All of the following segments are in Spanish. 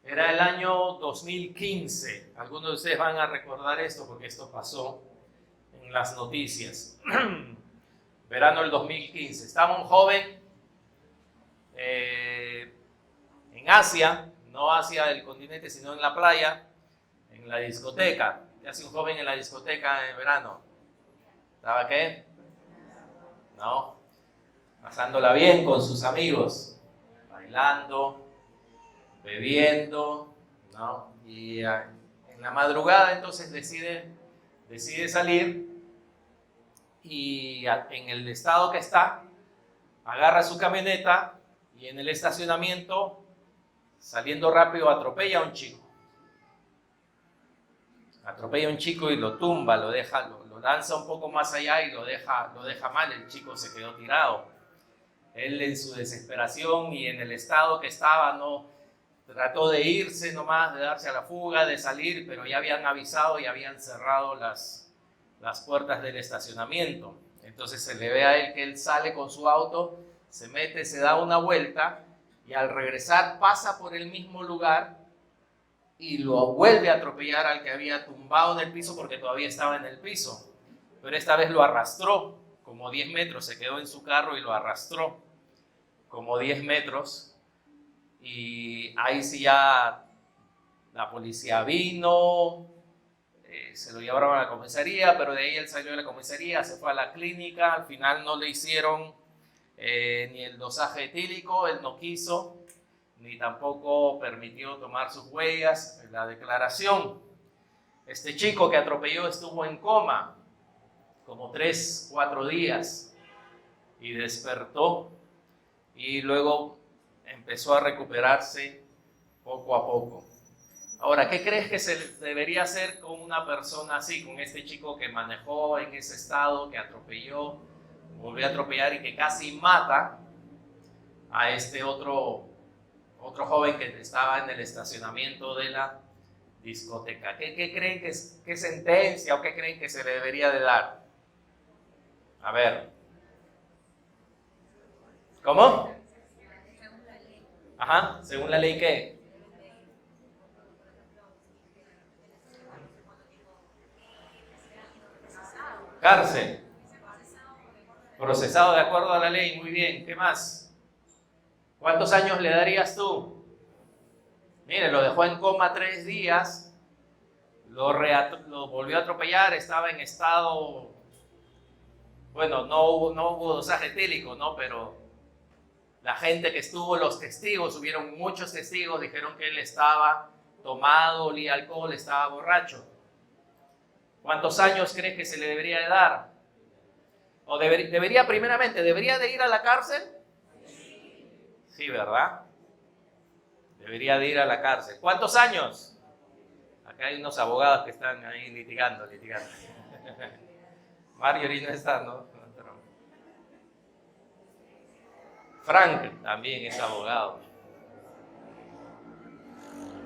Era el año 2015. Algunos de ustedes van a recordar esto porque esto pasó en las noticias. Verano del 2015. Estaba un joven en Asia, no Asia del continente, sino en la playa, en la discoteca. ¿Qué hace un joven en la discoteca en verano? ¿Estaba qué? No, pasándola bien con sus amigos, bailando, bebiendo, ¿no? Y en la madrugada entonces decide salir y en el estado que está, agarra su camioneta y en el estacionamiento, saliendo rápido, atropella a un chico. Atropella a un chico y lo tumba, lo lanza un poco más allá y lo deja mal. El chico se quedó tirado. Él en su desesperación y en el estado que estaba, no trató de irse nomás, de darse a la fuga, de salir, pero ya habían avisado y habían cerrado las puertas del estacionamiento. Entonces se le ve a él que él sale con su auto, se mete, se da una vuelta y al regresar pasa por el mismo lugar y lo vuelve a atropellar al que había tumbado en el piso porque todavía estaba en el piso. Pero esta vez lo arrastró como 10 metros, se quedó en su carro y lo arrastró como 10 metros. Y ahí sí ya la policía vino, se lo llevaron a la comisaría, pero de ahí él salió de la comisaría, se fue a la clínica, al final no le hicieron ni el dosaje etílico, él no quiso, ni tampoco permitió tomar sus huellas en la declaración. Este chico que atropelló estuvo en coma como 3, 4 días y despertó y luego empezó a recuperarse poco a poco. Ahora, ¿qué crees que se debería hacer con una persona así, con este chico que manejó en ese estado, que atropelló, volvió a atropellar y que casi mata a este otro joven que estaba en el estacionamiento de la discoteca? ¿Qué creen qué sentencia o qué creen que se le debería de dar? A ver. ¿Cómo? Ajá, según la ley, ¿qué? Cárcel. Procesado de acuerdo a la ley, muy bien. ¿Qué más? ¿Cuántos años le darías tú? Mire, lo dejó en coma 3 días, lo volvió a atropellar, estaba en estado, bueno, no hubo dosaje etílico, ¿no? Pero la gente que estuvo, los testigos, hubieron muchos testigos, dijeron que él estaba tomado, olía alcohol, estaba borracho. ¿Cuántos años crees que se le debería de dar? ¿O debería de ir a la cárcel? Sí, ¿verdad? Debería de ir a la cárcel. ¿Cuántos años? Acá hay unos abogados que están ahí litigando. Marjorie no está, ¿no? Frank también es abogado.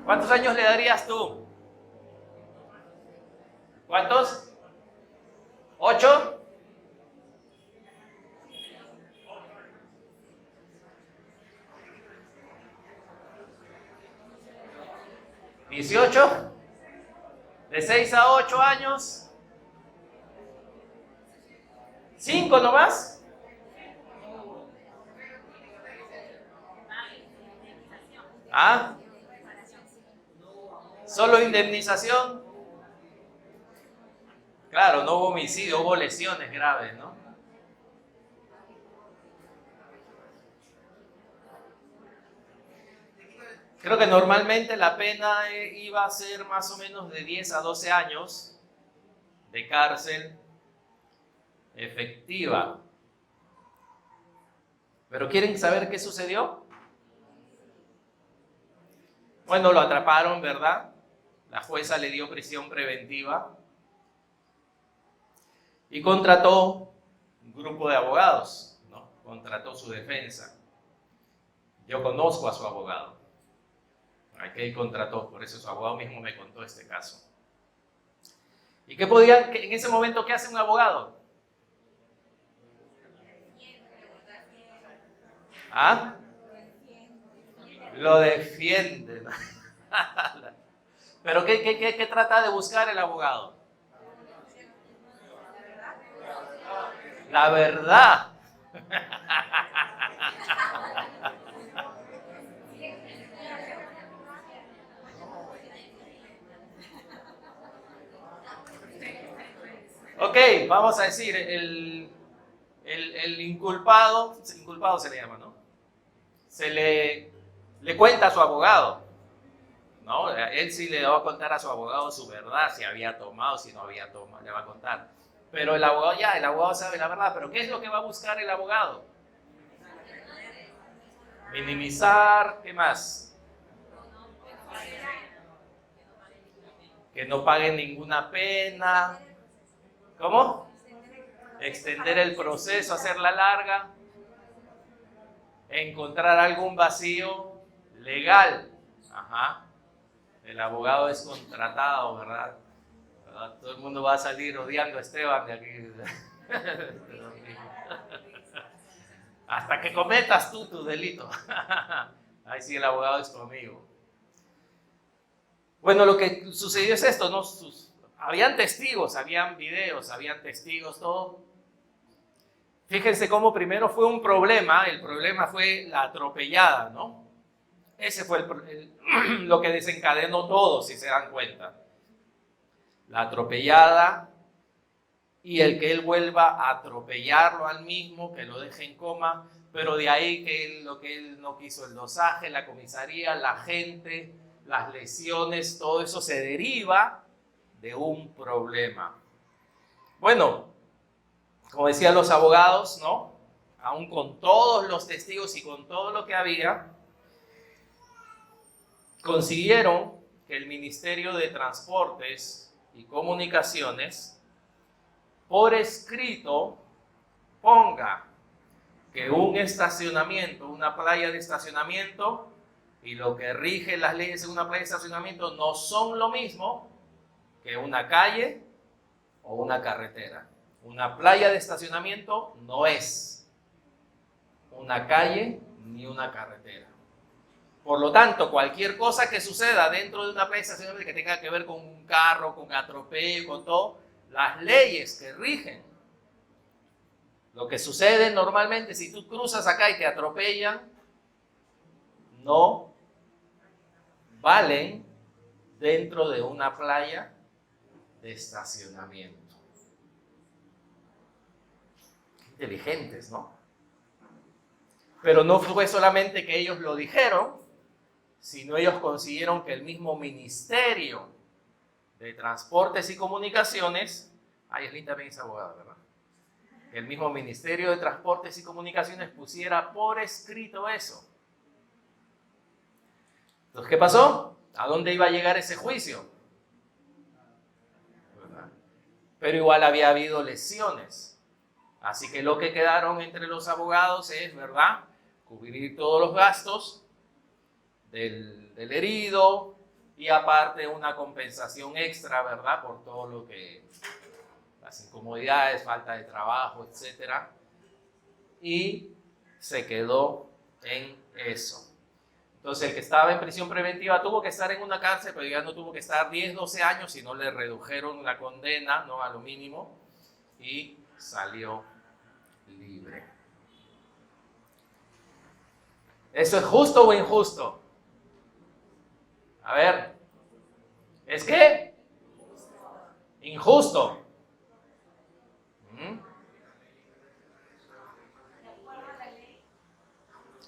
¿Cuántos años le darías tú? ¿Cuántos? ¿8? ¿18? ¿De 6 a 8 años? ¿5 nomás? ¿Ah? ¿Solo indemnización? Claro, no hubo homicidio, hubo lesiones graves, ¿no? Creo que normalmente la pena iba a ser más o menos de 10 a 12 años de cárcel efectiva. ¿Pero quieren saber qué sucedió? Bueno, lo atraparon, ¿verdad? La jueza le dio prisión preventiva y contrató un grupo de abogados, ¿no? Contrató su defensa. Yo conozco a su abogado, al que él contrató, por eso su abogado mismo me contó este caso. ¿Y en ese momento, qué hace un abogado? ¿Ah? Lo defiende, ¿no? Pero ¿qué trata de buscar el abogado? La verdad. Ok, vamos a decir, el inculpado se le llama, ¿no? Le cuenta a su abogado, ¿no? Él sí le va a contar a su abogado su verdad, si había tomado, si no había tomado, le va a contar. Pero el abogado sabe la verdad, pero ¿qué es lo que va a buscar el abogado? Minimizar, ¿qué más? Que no paguen ninguna pena. ¿Cómo? Extender el proceso, hacerla larga. Encontrar algún vacío legal. Ajá. El abogado es contratado, ¿verdad? Todo el mundo va a salir odiando a Esteban de aquí. Hasta que cometas tú tu delito. Ahí sí el abogado es tu amigo. Bueno, lo que sucedió es esto, ¿no? Habían testigos, habían videos, habían testigos, todo. Fíjense cómo primero fue un problema, el problema fue la atropellada, ¿no? Ese fue lo que desencadenó todo, si se dan cuenta. La atropellada y el que él vuelva a atropellarlo al mismo, que lo deje en coma, pero de ahí lo que él no quiso, el dosaje, la comisaría, la gente, las lesiones, todo eso se deriva de un problema. Bueno, como decían los abogados, ¿no? Aún con todos los testigos y con todo lo que había, consiguieron que el Ministerio de Transportes y Comunicaciones, por escrito, ponga que un estacionamiento, una playa de estacionamiento, y lo que rige las leyes en una playa de estacionamiento no son lo mismo que una calle o una carretera. Una playa de estacionamiento no es una calle ni una carretera. Por lo tanto, cualquier cosa que suceda dentro de una playa de estacionamiento que tenga que ver con un carro, con atropello, con todo, las leyes que rigen, lo que sucede normalmente si tú cruzas acá y te atropellan, no valen dentro de una playa de estacionamiento. Inteligentes, ¿no? Pero no fue solamente que ellos lo dijeron, sino ellos consiguieron que el mismo Ministerio de Transportes y Comunicaciones, Yeslin también es abogada, ¿verdad? El mismo Ministerio de Transportes y Comunicaciones pusiera por escrito eso. Entonces, ¿qué pasó? ¿A dónde iba a llegar ese juicio? ¿Verdad? Pero igual había habido lesiones. Así que lo que quedaron entre los abogados es, ¿verdad?, cubrir todos los gastos del herido y aparte una compensación extra, ¿verdad?, por todo lo que, las incomodidades, falta de trabajo, etc. Y se quedó en eso. Entonces el que estaba en prisión preventiva tuvo que estar en una cárcel, pero ya no tuvo que estar 10, 12 años, sino le redujeron la condena, ¿no?, a lo mínimo, y salió libre. ¿Eso es justo o injusto? A ver, ¿es qué? Injusto.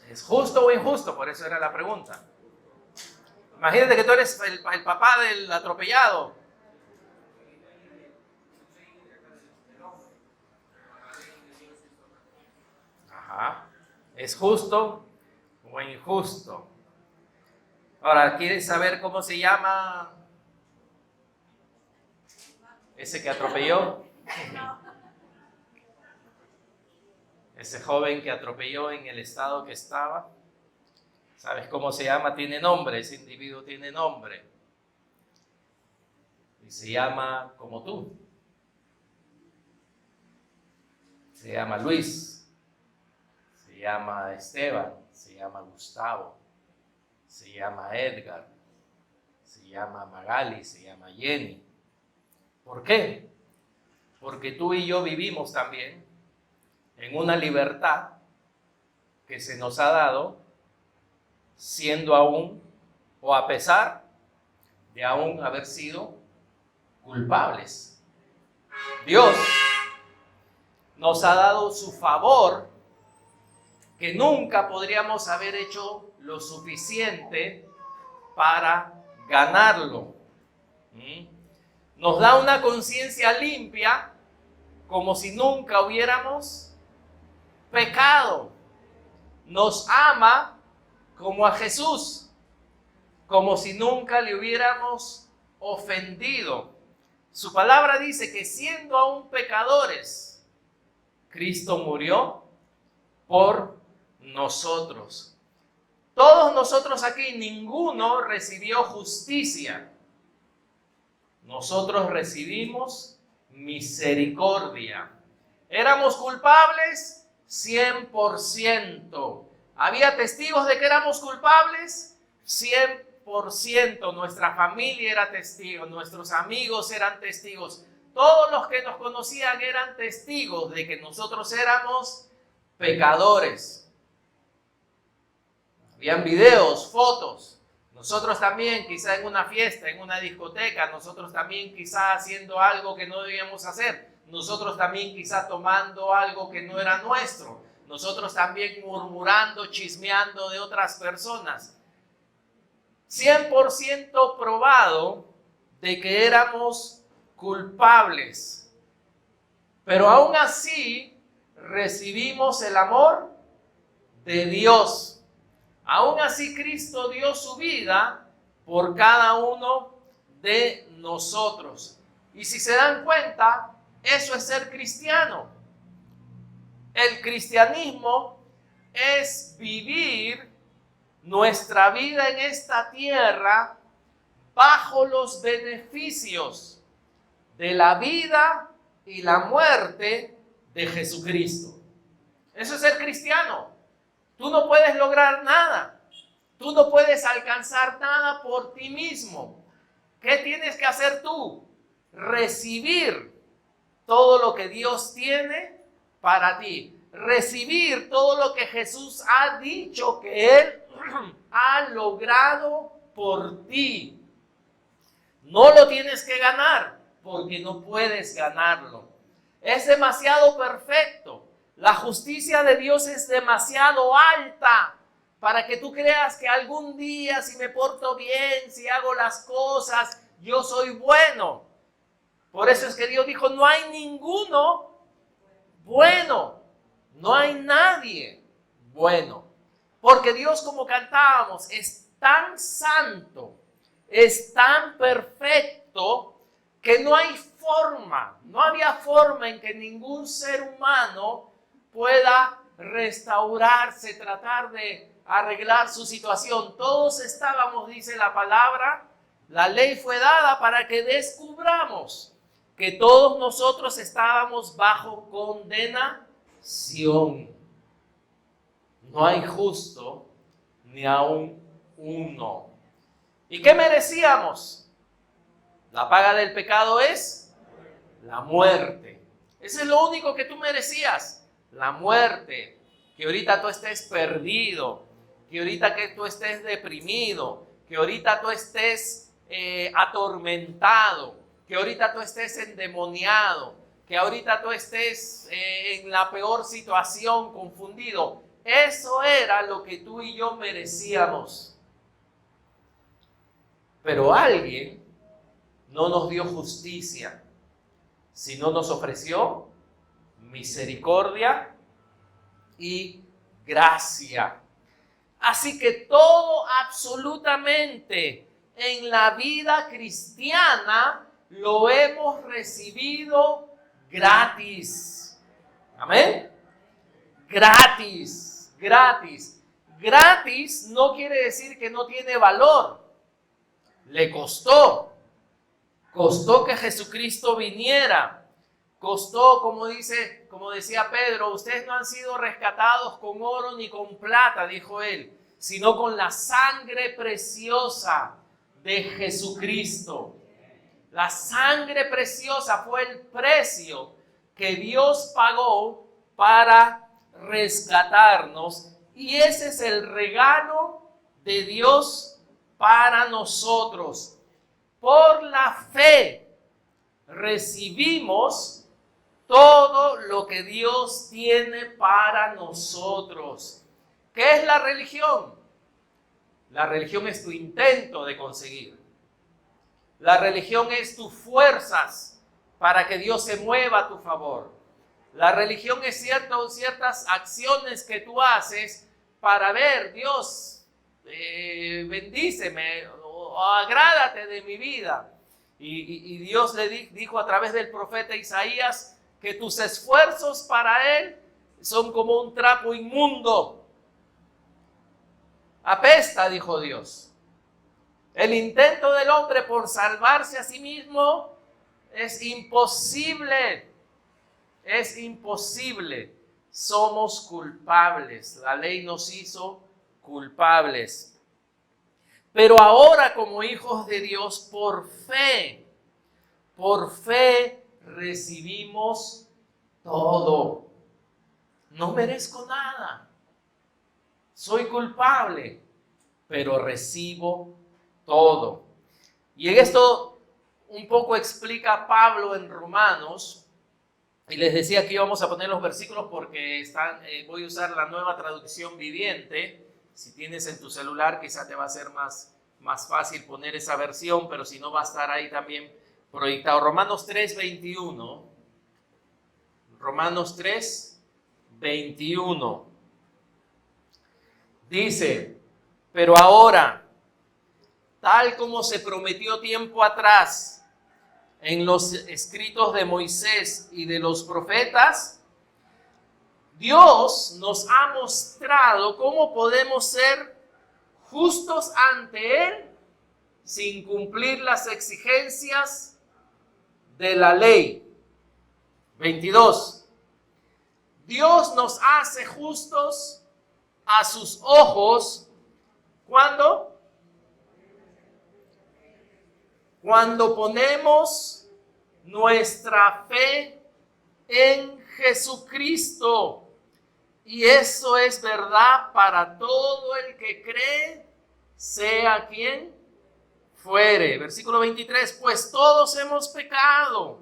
¿Es justo o injusto? Por eso era la pregunta. Imagínate que tú eres el papá del atropellado. Ajá. ¿Es justo o injusto? Ahora, ¿quieres saber cómo se llama ese que atropelló? Ese joven que atropelló en el estado que estaba. ¿Sabes cómo se llama? Tiene nombre, ese individuo tiene nombre. Y se llama como tú. Se llama Luis. Se llama Esteban. Se llama Gustavo. Se llama Edgar. se llama Magali, se llama Jenny. ¿Por qué? Porque tú y yo vivimos también en una libertad que se nos ha dado siendo aún o a pesar de aún haber sido culpables. Dios nos ha dado su favor que nunca podríamos haber hecho lo suficiente para ganarlo. Nos da una conciencia limpia como si nunca hubiéramos pecado. Nos ama como a Jesús, como si nunca le hubiéramos ofendido. Su palabra dice que siendo aún pecadores, Cristo murió por nosotros. Todos nosotros aquí, ninguno recibió justicia. Nosotros recibimos misericordia. ¿Éramos culpables? 100%. ¿Había testigos de que éramos culpables? 100%. Nuestra familia era testigo, nuestros amigos eran testigos. Todos los que nos conocían eran testigos de que nosotros éramos pecadores. Habían videos, fotos. Nosotros también, quizá en una fiesta, en una discoteca, nosotros también quizá haciendo algo que no debíamos hacer. Nosotros también quizá tomando algo que no era nuestro. Nosotros también murmurando, chismeando de otras personas. 100% probado de que éramos culpables. Pero aún así recibimos el amor de Dios. Aún así Cristo dio su vida por cada uno de nosotros. Y si se dan cuenta, eso es ser cristiano. El cristianismo es vivir nuestra vida en esta tierra bajo los beneficios de la vida y la muerte de Jesucristo. Eso es ser cristiano. Tú no puedes lograr nada. Tú no puedes alcanzar nada por ti mismo. ¿Qué tienes que hacer tú? Recibir todo lo que Dios tiene para ti. Recibir todo lo que Jesús ha dicho que Él ha logrado por ti. No lo tienes que ganar porque no puedes ganarlo. Es demasiado perfecto. La justicia de Dios es demasiado alta para que tú creas que algún día, si me porto bien, si hago las cosas, yo soy bueno. Por eso es que Dios dijo, no hay ninguno bueno, no hay nadie bueno. Porque Dios, como cantábamos, es tan santo, es tan perfecto, que no hay forma, no había forma en que ningún ser humano pueda restaurarse, tratar de arreglar su situación. Todos estábamos, dice la palabra, la ley fue dada para que descubramos que todos nosotros estábamos bajo condenación. No hay justo ni aún uno. ¿Y qué merecíamos? La paga del pecado es la muerte. Eso es lo único que tú merecías. La muerte, que ahorita tú estés perdido, que ahorita que tú estés deprimido, que ahorita tú estés atormentado, que ahorita tú estés endemoniado, que ahorita tú estés en la peor situación, confundido. Eso era lo que tú y yo merecíamos. Pero alguien no nos dio justicia, sino nos ofreció misericordia y gracia. Así que todo absolutamente en la vida cristiana lo hemos recibido gratis. Amén. Gratis, gratis. Gratis no quiere decir que no tiene valor. Le costó. Costó que Jesucristo viniera. Costó, como decía Pedro, ustedes no han sido rescatados con oro ni con plata, dijo él, sino con la sangre preciosa de Jesucristo. La sangre preciosa fue el precio que Dios pagó para rescatarnos, y ese es el regalo de Dios para nosotros. Por la fe recibimos todo lo que Dios tiene para nosotros. ¿Qué es la religión? La religión es tu intento de conseguir. La religión es tus fuerzas para que Dios se mueva a tu favor. La religión es ciertas acciones que tú haces para ver, Dios, bendíceme o agrádate de mi vida. Y Dios le dijo a través del profeta Isaías que tus esfuerzos para Él son como un trapo inmundo. Apesta, dijo Dios. El intento del hombre por salvarse a sí mismo es imposible. Es imposible. Somos culpables. La ley nos hizo culpables. Pero ahora, como hijos de Dios, por fe recibimos todo. No merezco nada. Soy culpable, pero recibo todo. Y en esto un poco explica Pablo en Romanos, y les decía que íbamos a poner los versículos porque voy a usar la nueva traducción viviente. Si tienes en tu celular quizá te va a ser más fácil poner esa versión, pero si no va a estar ahí también proyectado. Romanos 3:21. Romanos 3:21. Dice, pero ahora, tal como se prometió tiempo atrás en los escritos de Moisés y de los profetas, Dios nos ha mostrado cómo podemos ser justos ante Él sin cumplir las exigencias de la ley. 22. Dios nos hace justos a sus ojos, ¿cuándo? Cuando ponemos nuestra fe en Jesucristo. Y eso es verdad para todo el que cree, sea quien fuere. Versículo 23, pues todos hemos pecado.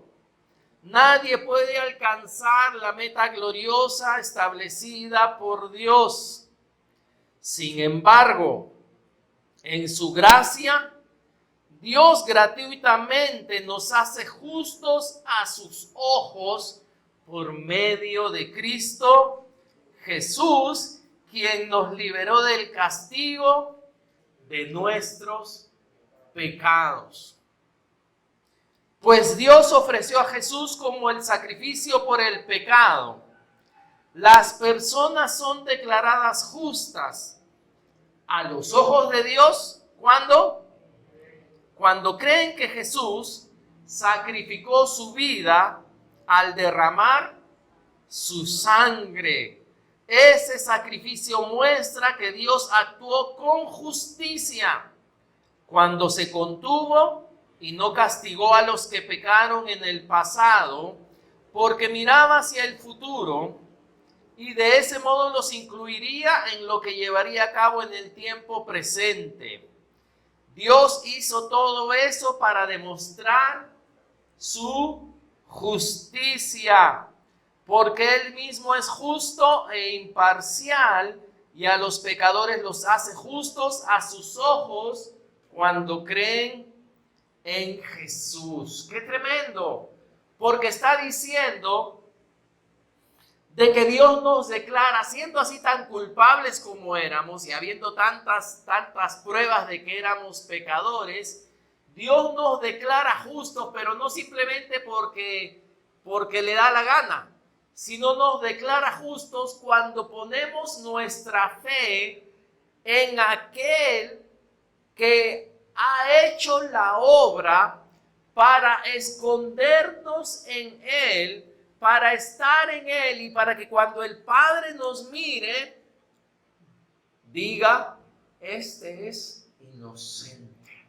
Nadie puede alcanzar la meta gloriosa establecida por Dios. Sin embargo, en su gracia, Dios gratuitamente nos hace justos a sus ojos por medio de Cristo Jesús, quien nos liberó del castigo de nuestros pecados. Pues Dios ofreció a Jesús como el sacrificio por el pecado. Las personas son declaradas justas a los ojos de Dios, ¿cuándo? Cuando creen que Jesús sacrificó su vida al derramar su sangre. Ese sacrificio muestra que Dios actuó con justicia cuando se contuvo y no castigó a los que pecaron en el pasado, porque miraba hacia el futuro y de ese modo los incluiría en lo que llevaría a cabo en el tiempo presente. Dios hizo todo eso para demostrar su justicia, porque Él mismo es justo e imparcial y a los pecadores los hace justos a sus ojos cuando creen en Jesús. ¡Qué tremendo! Porque está diciendo de que Dios nos declara, siendo así tan culpables como éramos y habiendo tantas pruebas de que éramos pecadores, Dios nos declara justos, pero no simplemente porque le da la gana, sino nos declara justos cuando ponemos nuestra fe en aquel que ha hecho la obra para escondernos en Él, para estar en Él y para que cuando el Padre nos mire, diga, este es inocente.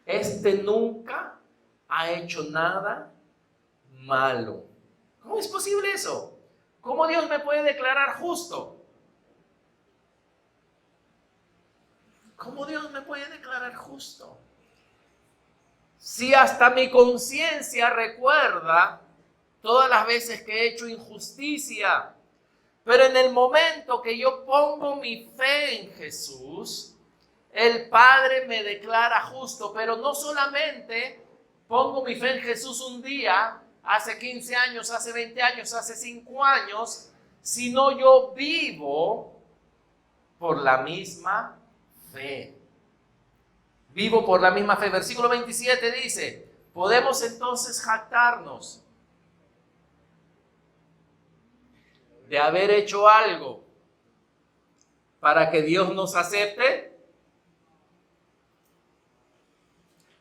Este nunca ha hecho nada malo. ¿Cómo es posible eso? ¿Cómo Dios me puede declarar justo? ¿Cómo Dios me puede declarar justo? Si hasta mi conciencia recuerda todas las veces que he hecho injusticia, pero en el momento que yo pongo mi fe en Jesús, el Padre me declara justo. Pero no solamente pongo mi fe en Jesús un día, hace 15 años, hace 20 años, hace 5 años, sino yo vivo por la misma fe. Vivo por la misma fe. Versículo 27 dice, ¿podemos entonces jactarnos de haber hecho algo para que Dios nos acepte?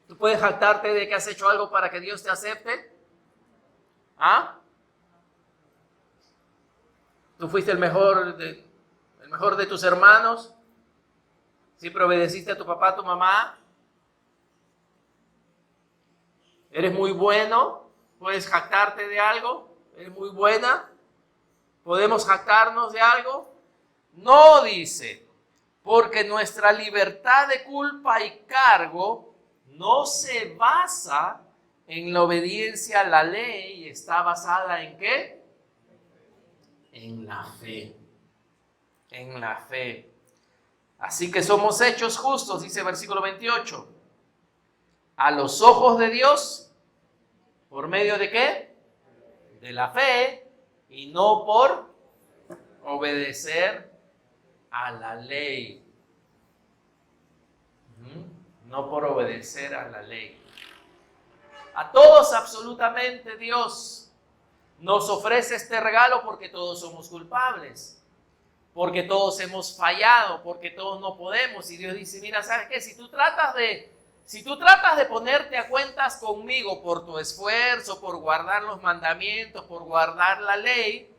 ¿Tú puedes jactarte de que has hecho algo para que Dios te acepte? ¿Ah? ¿Tú fuiste el mejor de tus hermanos? ¿Siempre obedeciste a tu papá, a tu mamá? ¿Eres muy bueno? ¿Puedes jactarte de algo? ¿Eres muy buena? ¿Podemos jactarnos de algo? No, dice, porque nuestra libertad de culpa y cargo no se basa en la obediencia a la ley, está basada ¿en qué? En la fe. En la fe. Así que somos hechos justos, dice versículo 28, a los ojos de Dios, ¿por medio de qué? De la fe, y no por obedecer a la ley. No por obedecer a la ley. A todos absolutamente Dios nos ofrece este regalo porque todos somos culpables, porque todos hemos fallado, porque todos no podemos. Y Dios dice, mira, ¿sabes qué? Si tú tratas de ponerte a cuentas conmigo por tu esfuerzo, por guardar los mandamientos, por guardar la ley,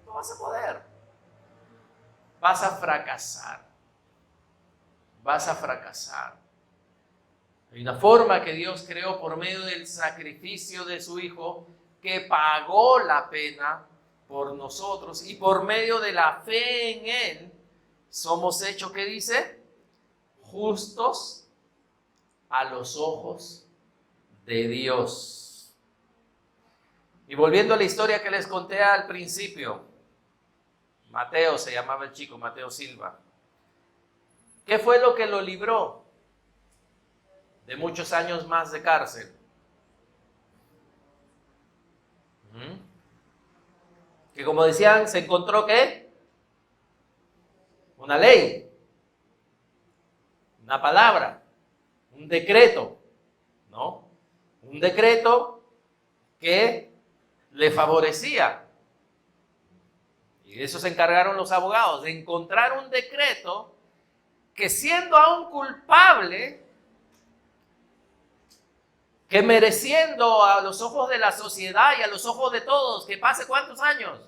no vas a poder. Vas a fracasar. Vas a fracasar. Hay una forma que Dios creó por medio del sacrificio de su Hijo, que pagó la pena por nosotros, y por medio de la fe en Él somos hechos, ¿qué dice? Justos a los ojos de Dios. Y volviendo a la historia que les conté al principio, Mateo se llamaba el chico, Mateo Silva. ¿Qué fue lo que lo libró de muchos años más de cárcel? Que como decían, se encontró ¿qué? Una ley, una palabra, un decreto, ¿no? Un decreto que le favorecía. Y de eso se encargaron los abogados, de encontrar un decreto que, siendo aún culpable, que mereciendo a los ojos de la sociedad y a los ojos de todos, que pase ¿cuántos años?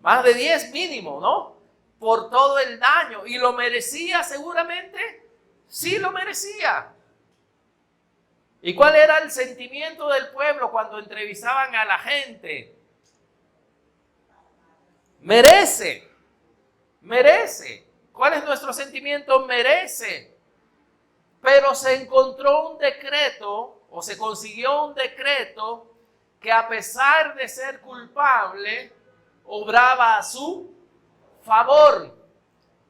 Más de 10 mínimo, ¿no? Por todo el daño. ¿Y lo merecía seguramente? Sí, lo merecía. ¿Y cuál era el sentimiento del pueblo cuando entrevistaban a la gente? Merece. Merece. ¿Cuál es nuestro sentimiento? Merece. Pero se encontró un decreto, o se consiguió un decreto, que a pesar de ser culpable, obraba a su favor.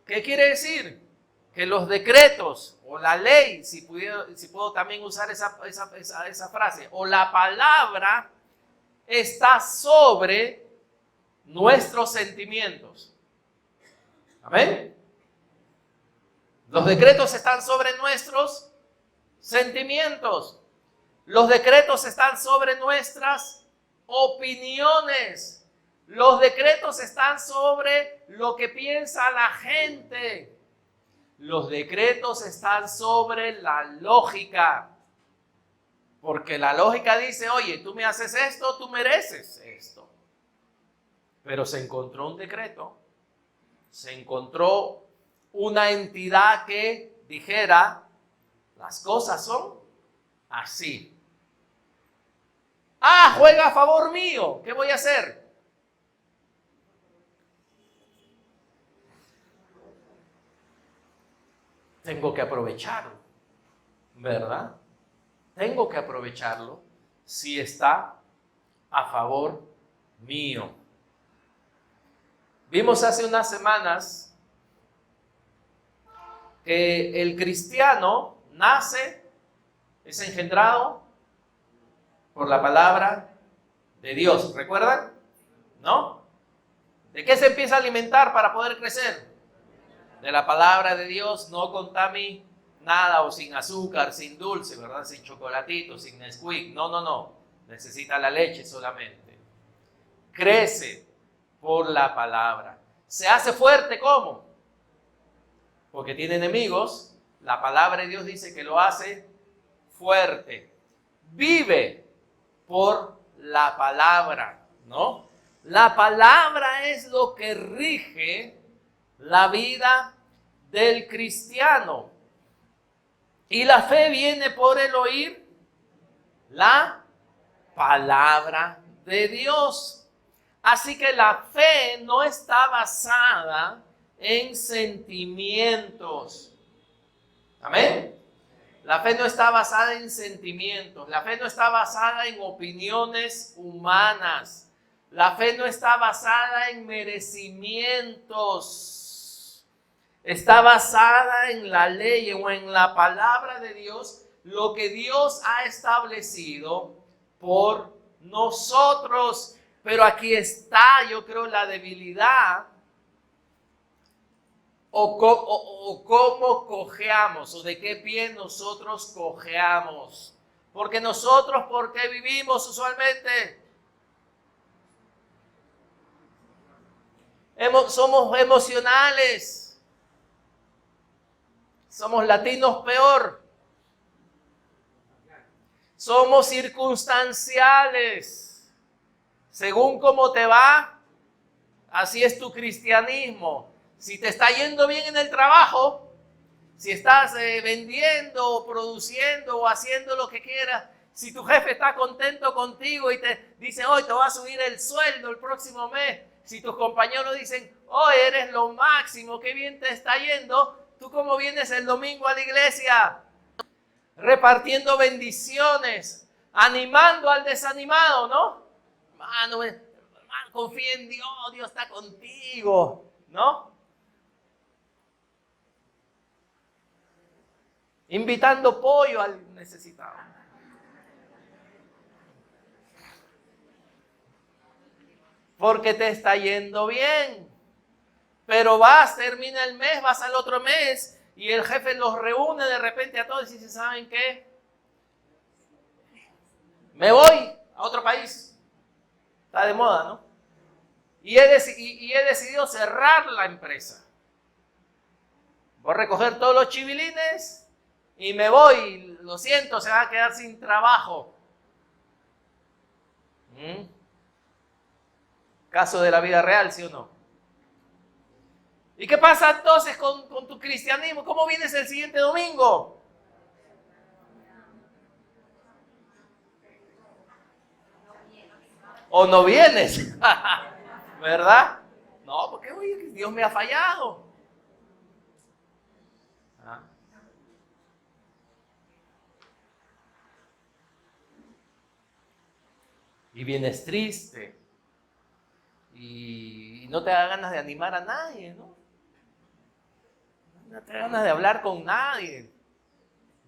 ¿Qué quiere decir? Que los decretos, o la ley, si puedo también usar esa frase, o la palabra, está sobre nuestros sentimientos. ¿Amén? Los decretos están sobre nuestros sentimientos. Los decretos están sobre nuestras opiniones. Los decretos están sobre lo que piensa la gente. Los decretos están sobre la lógica. Porque la lógica dice, oye, tú me haces esto, tú mereces esto. Pero se encontró un decreto. Se encontró una entidad que dijera, Las cosas son así. Ah, juega a favor mío. ¿Qué voy a hacer? Tengo que aprovecharlo, ¿verdad? Tengo que aprovecharlo si está a favor mío. Vimos hace unas semanas que el cristiano nace, es engendrado por la palabra de Dios. ¿Recuerdan? ¿No? ¿De qué se empieza a alimentar para poder crecer? De la palabra de Dios, no contaminada o sin azúcar, sin dulce, ¿verdad? Sin chocolatito, sin Nesquik. No. Necesita la leche solamente. Crece por la palabra. Se hace fuerte, ¿cómo? Porque tiene enemigos. La palabra de Dios dice que lo hace fuerte. Vive por la palabra, ¿no? La palabra es lo que rige la vida del cristiano. Y la fe viene por el oír la palabra de Dios. Así que la fe no está basada en sentimientos. Amén. La fe no está basada en sentimientos. La fe no está basada en opiniones humanas. La fe no está basada en merecimientos. Está basada en la ley o en la palabra de Dios, lo que Dios ha establecido por nosotros. Pero aquí está, yo creo, la debilidad o cómo cojeamos, o de qué pie nosotros cojeamos. Porque nosotros, ¿por qué vivimos usualmente? Somos emocionales. Somos latinos peor. Somos circunstanciales. Según cómo te va, así es tu cristianismo. Si te está yendo bien en el trabajo, si estás vendiendo o produciendo o haciendo lo que quieras, si tu jefe está contento contigo y te dice, hoy te va a subir el sueldo el próximo mes, si tus compañeros dicen, hoy eres lo máximo, qué bien te está yendo, ¿tú cómo vienes el domingo a la iglesia? Repartiendo bendiciones, animando al desanimado, ¿no? Hermano, confía en Dios, Dios está contigo, ¿no? Invitando pollo al necesitado. Porque te está yendo bien. Pero termina el mes, vas al otro mes y el jefe los reúne de repente a todos y dice, ¿saben qué? Me voy a otro país. Está de moda, ¿no? Y he decidido cerrar la empresa. Voy a recoger todos los chivilines y me voy. Lo siento, se va a quedar sin trabajo. Caso de la vida real, ¿sí o no? ¿Y qué pasa entonces con tu cristianismo? ¿Cómo vienes el siguiente domingo? ¿O no vienes? ¿Verdad? No, porque oye, Dios me ha fallado. ¿Ah? Y vienes triste. Y no te da ganas de animar a nadie, ¿no? No te da ganas de hablar con nadie.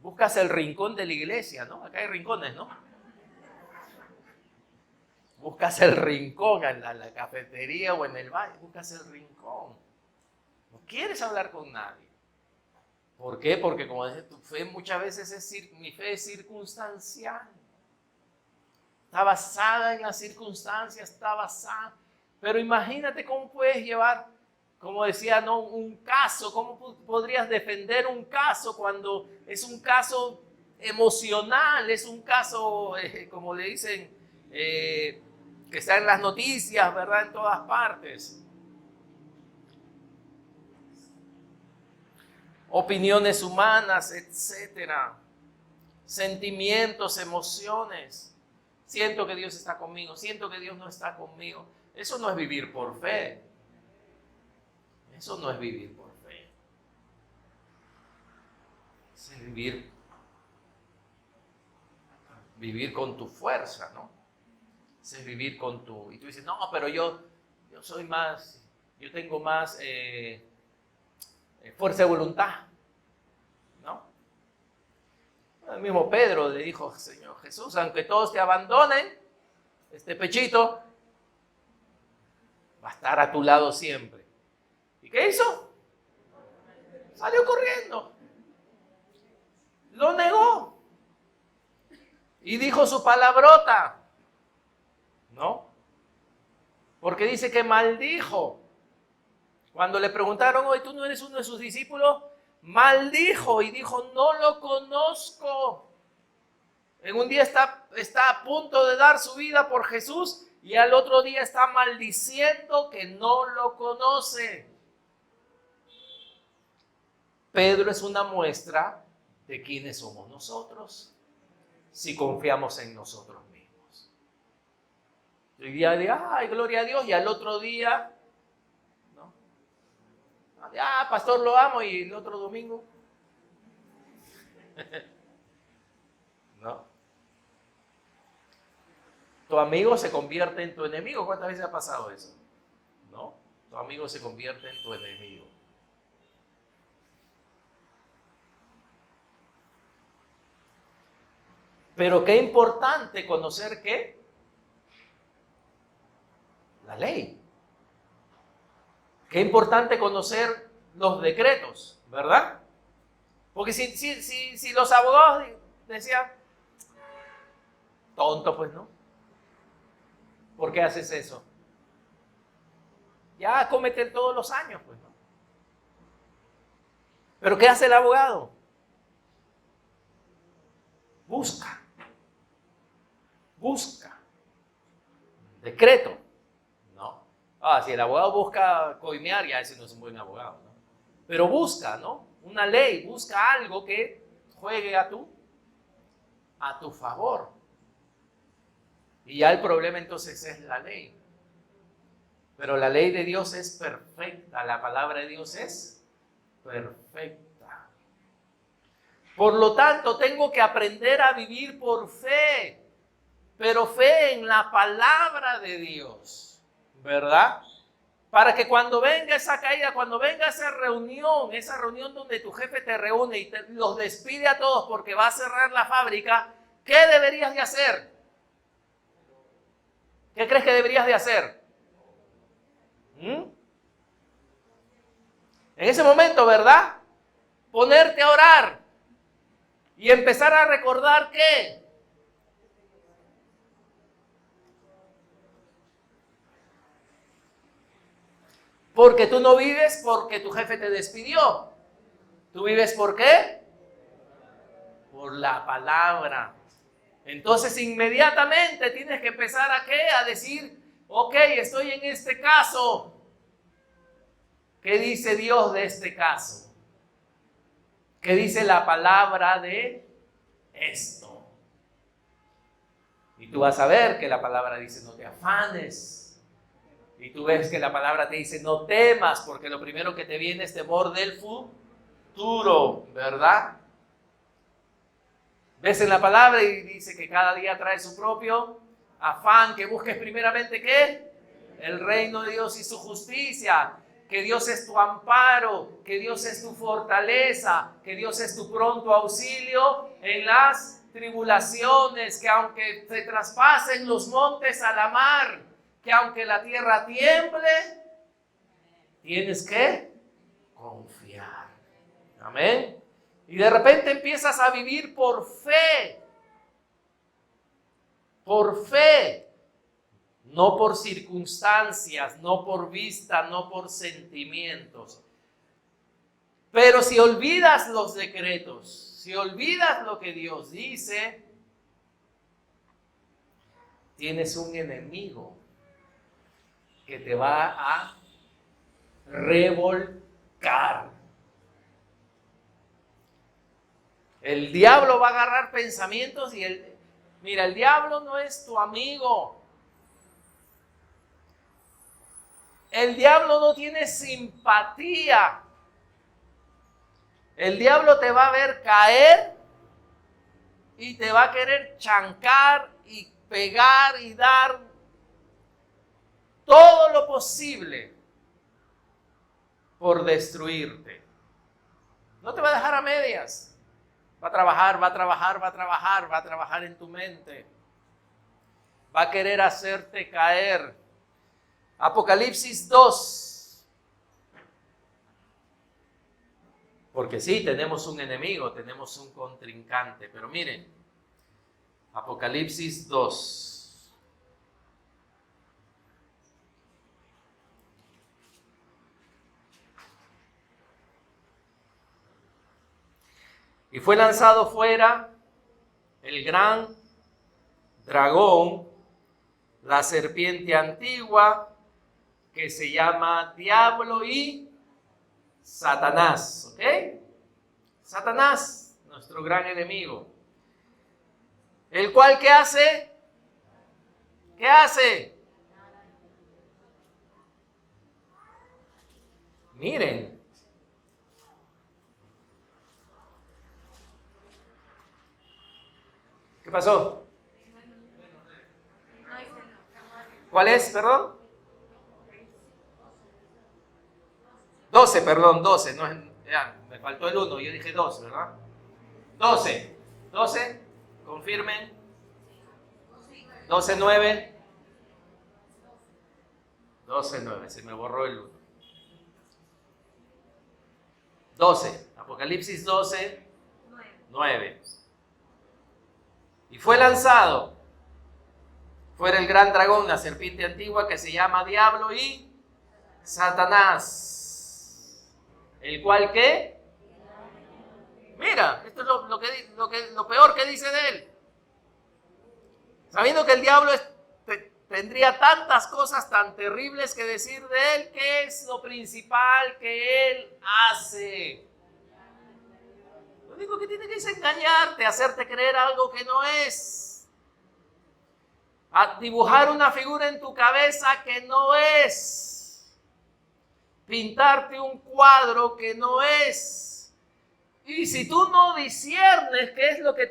Buscas el rincón de la iglesia, ¿no? Acá hay rincones, ¿no? Buscas el rincón en la cafetería o en el baño. Buscas el rincón. No quieres hablar con nadie. ¿Por qué? Porque como dice, tu fe muchas veces mi fe es circunstancial. Está basada en las circunstancias, está basada. Pero imagínate cómo puedes llevar, como decía, ¿no? Un caso. ¿Cómo podrías defender un caso cuando es un caso emocional? Es un caso, como le dicen, que está en las noticias, ¿verdad? En todas partes. opiniones humanas, etcétera, sentimientos, emociones. Siento que Dios está conmigo, siento que Dios no está conmigo. Eso no es vivir por fe. Eso no es vivir por fe. Es vivir con tu fuerza, ¿no? Es vivir con tu... Y tú dices, no, pero yo soy más, yo tengo más fuerza de voluntad, ¿no? El mismo Pedro le dijo, Señor Jesús, aunque todos te abandonen, este pechito va a estar a tu lado siempre. ¿Y qué hizo? Salió corriendo. Lo negó. Y dijo su palabrota, ¿no? Porque dice que maldijo. Cuando le preguntaron, hoy ¿tú no eres uno de sus discípulos? Maldijo y dijo, no lo conozco. En un día está a punto de dar su vida por Jesús y al otro día está maldiciendo que no lo conoce. Pedro es una muestra de quiénes somos nosotros, si confiamos en nosotros mismos. El día de, ay, gloria a Dios, y al otro día, ¿no? Pastor, lo amo, y el otro domingo, ¿no? Tu amigo se convierte en tu enemigo. ¿Cuántas veces ha pasado eso? ¿No? Tu amigo se convierte en tu enemigo. Pero qué importante conocer ¿qué? La ley. Qué importante conocer los decretos, ¿verdad? Porque si los abogados decían, tonto pues, ¿no? ¿Por qué haces eso? Ya cómete todos los años, pues, ¿no? ¿Pero qué hace el abogado? Busca. Decreto. No. Si el abogado busca coimear, ya ese no es un buen abogado, ¿no? Pero busca, ¿no? Una ley, busca algo que juegue a tu favor. Y ya el problema entonces es la ley. Pero la ley de Dios es perfecta, la palabra de Dios es perfecta. Por lo tanto, tengo que aprender a vivir por fe. Pero fe en la palabra de Dios, ¿verdad? Para que cuando venga esa caída, cuando venga esa reunión donde tu jefe te reúne y los despide a todos porque va a cerrar la fábrica, ¿qué deberías de hacer? ¿Qué crees que deberías de hacer? En ese momento, ¿verdad? Ponerte a orar y empezar a recordar que porque tú no vives porque tu jefe te despidió. ¿Tú vives por qué? Por la palabra. Entonces inmediatamente tienes que empezar ¿a qué? A decir, ok, estoy en este caso. ¿Qué dice Dios de este caso? ¿Qué dice la palabra de esto? Y tú vas a ver que la palabra dice, no te afanes. Y tú ves que la palabra te dice, no temas, porque lo primero que te viene es temor del futuro, ¿verdad? Ves en la palabra y dice que cada día trae su propio afán, que busques primeramente ¿qué? El reino de Dios y su justicia, que Dios es tu amparo, que Dios es tu fortaleza, que Dios es tu pronto auxilio en las tribulaciones, que aunque te traspasen los montes a la mar, que aunque la tierra tiemble, tienes que confiar. Amén. Y de repente empiezas a vivir por fe. Por fe. No por circunstancias, no por vista, no por sentimientos. Pero si olvidas los decretos, si olvidas lo que Dios dice, tienes un enemigo que te va a revolcar. El diablo va a agarrar pensamientos y mira, el diablo no es tu amigo. El diablo no tiene simpatía. El diablo te va a ver caer y te va a querer chancar y pegar y dar todo lo posible por destruirte. No te va a dejar a medias. Va a trabajar, va a trabajar, va a trabajar, va a trabajar en tu mente. Va a querer hacerte caer. Apocalipsis 2. Porque sí, tenemos un enemigo, tenemos un contrincante. Pero miren, Apocalipsis 2. Y fue lanzado fuera el gran dragón, la serpiente antigua, que se llama Diablo y Satanás. ¿Ok? Satanás, nuestro gran enemigo. El cual, ¿qué hace? ¿Qué hace? Miren. ¿Qué pasó? ¿Cuál es, perdón? 12, perdón, 12. No, ya, me faltó el 1, yo dije 12, ¿verdad? 12. 12, confirmen. 12, 9. 12, 9, se me borró el 1. 12, Apocalipsis 12, 9. Y fue lanzado fuera el gran dragón, la serpiente antigua que se llama Diablo y Satanás. ¿El cual qué? Mira, esto es lo peor que dice de él. Sabiendo que el diablo tendría tantas cosas tan terribles que decir de él, ¿qué es lo principal que él hace? Lo único que tiene que es engañarte, hacerte creer algo que no es. A dibujar una figura en tu cabeza que no es. Pintarte un cuadro que no es. Y si tú no disciernes qué es lo que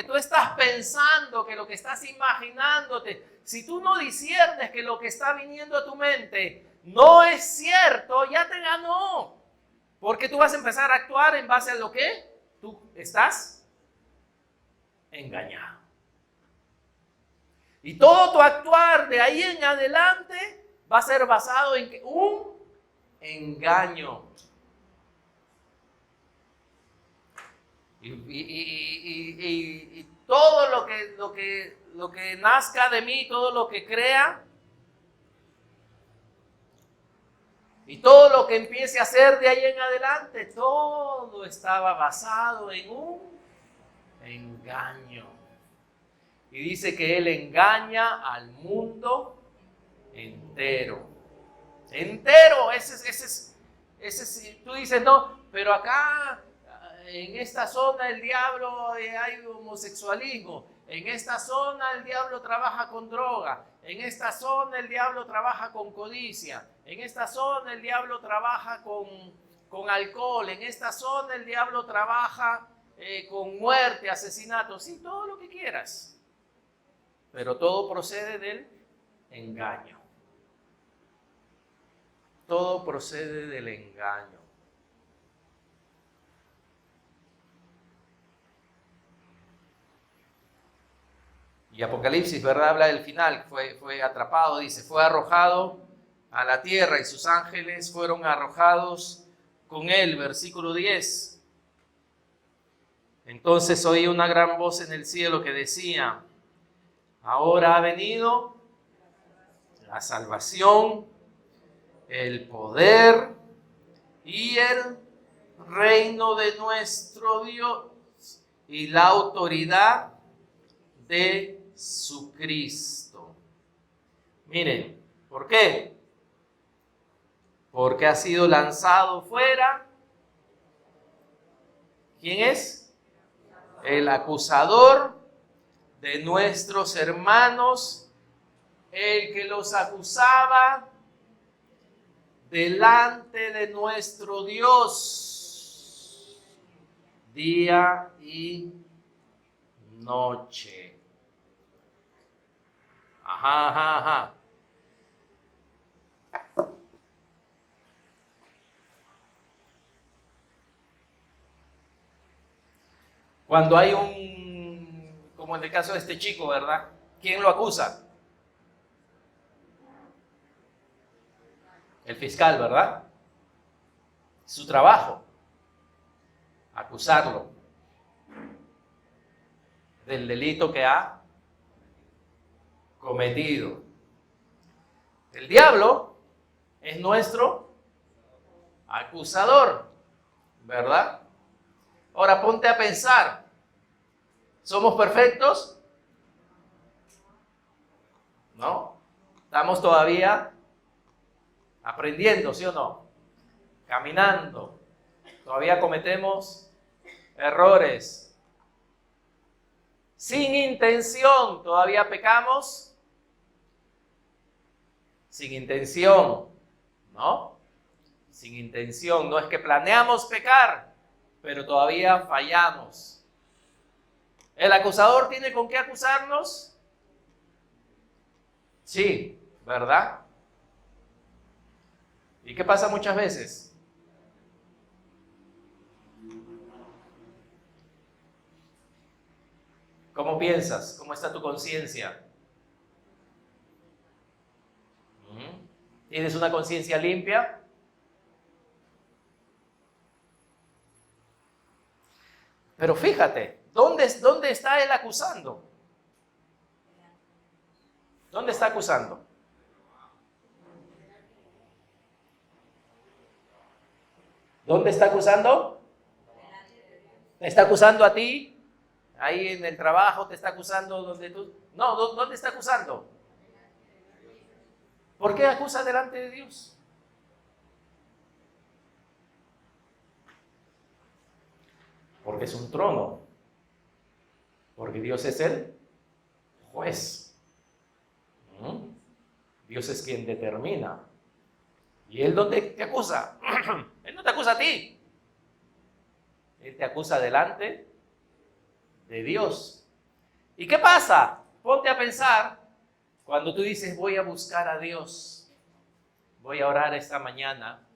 tú estás pensando, que lo que estás imaginándote, si tú no disciernes que lo que está viniendo a tu mente no es cierto, ya te ganó. Porque tú vas a empezar a actuar en base a lo que tú estás engañado. Y todo tu actuar de ahí en adelante va a ser basado en un engaño. Y todo lo que nazca de mí, todo lo que crea, y todo lo que empiece a hacer de ahí en adelante, todo estaba basado en un engaño. Y dice que él engaña al mundo entero. Entero, tú dices, no, pero acá en esta zona el diablo hay homosexualismo, en esta zona el diablo trabaja con droga, en esta zona el diablo trabaja con codicia, en esta zona el diablo trabaja con alcohol, en esta zona el diablo trabaja con muerte, asesinato, sí, todo lo que quieras. Pero todo procede del engaño. Todo procede del engaño. Y Apocalipsis, ¿verdad? Habla del final. Fue atrapado, dice, fue arrojado a la tierra y sus ángeles fueron arrojados con él. Versículo 10. Entonces oí una gran voz en el cielo que decía: ahora ha venido la salvación, el poder y el reino de nuestro Dios y la autoridad de su Cristo. Miren, ¿por qué? Porque ha sido lanzado fuera. ¿Quién es? El acusador de nuestros hermanos, el que los acusaba delante de nuestro Dios, día y noche. Ajá, ajá, ajá. Cuando hay como en el caso de este chico, ¿verdad? ¿Quién lo acusa? El fiscal, ¿verdad? Su trabajo, acusarlo del delito que ha cometido. El diablo es nuestro acusador, ¿verdad? Ahora ponte a pensar, ¿somos perfectos? ¿No? Estamos todavía aprendiendo, ¿sí o no? Caminando. Todavía cometemos errores. Sin intención, todavía pecamos. Sin intención, ¿no? Sin intención. No es que planeamos pecar, pero todavía fallamos. ¿El acusador tiene con qué acusarnos? Sí, ¿verdad? ¿Y qué pasa muchas veces? ¿Cómo piensas? ¿Cómo está tu conciencia? ¿Tienes una conciencia limpia? Pero fíjate, ¿dónde está él acusando? ¿Dónde está acusando? ¿Dónde está acusando? ¿Te está acusando a ti? Ahí en el trabajo te está acusando donde tú... No, ¿dónde está acusando? ¿Por qué acusa delante de Dios? Porque es un trono. Porque Dios es el juez. Dios es quien determina. ¿Y él dónde te acusa? Él no te acusa a ti. Él te acusa delante de Dios. ¿Y qué pasa? Ponte a pensar cuando tú dices voy a buscar a Dios, voy a orar esta mañana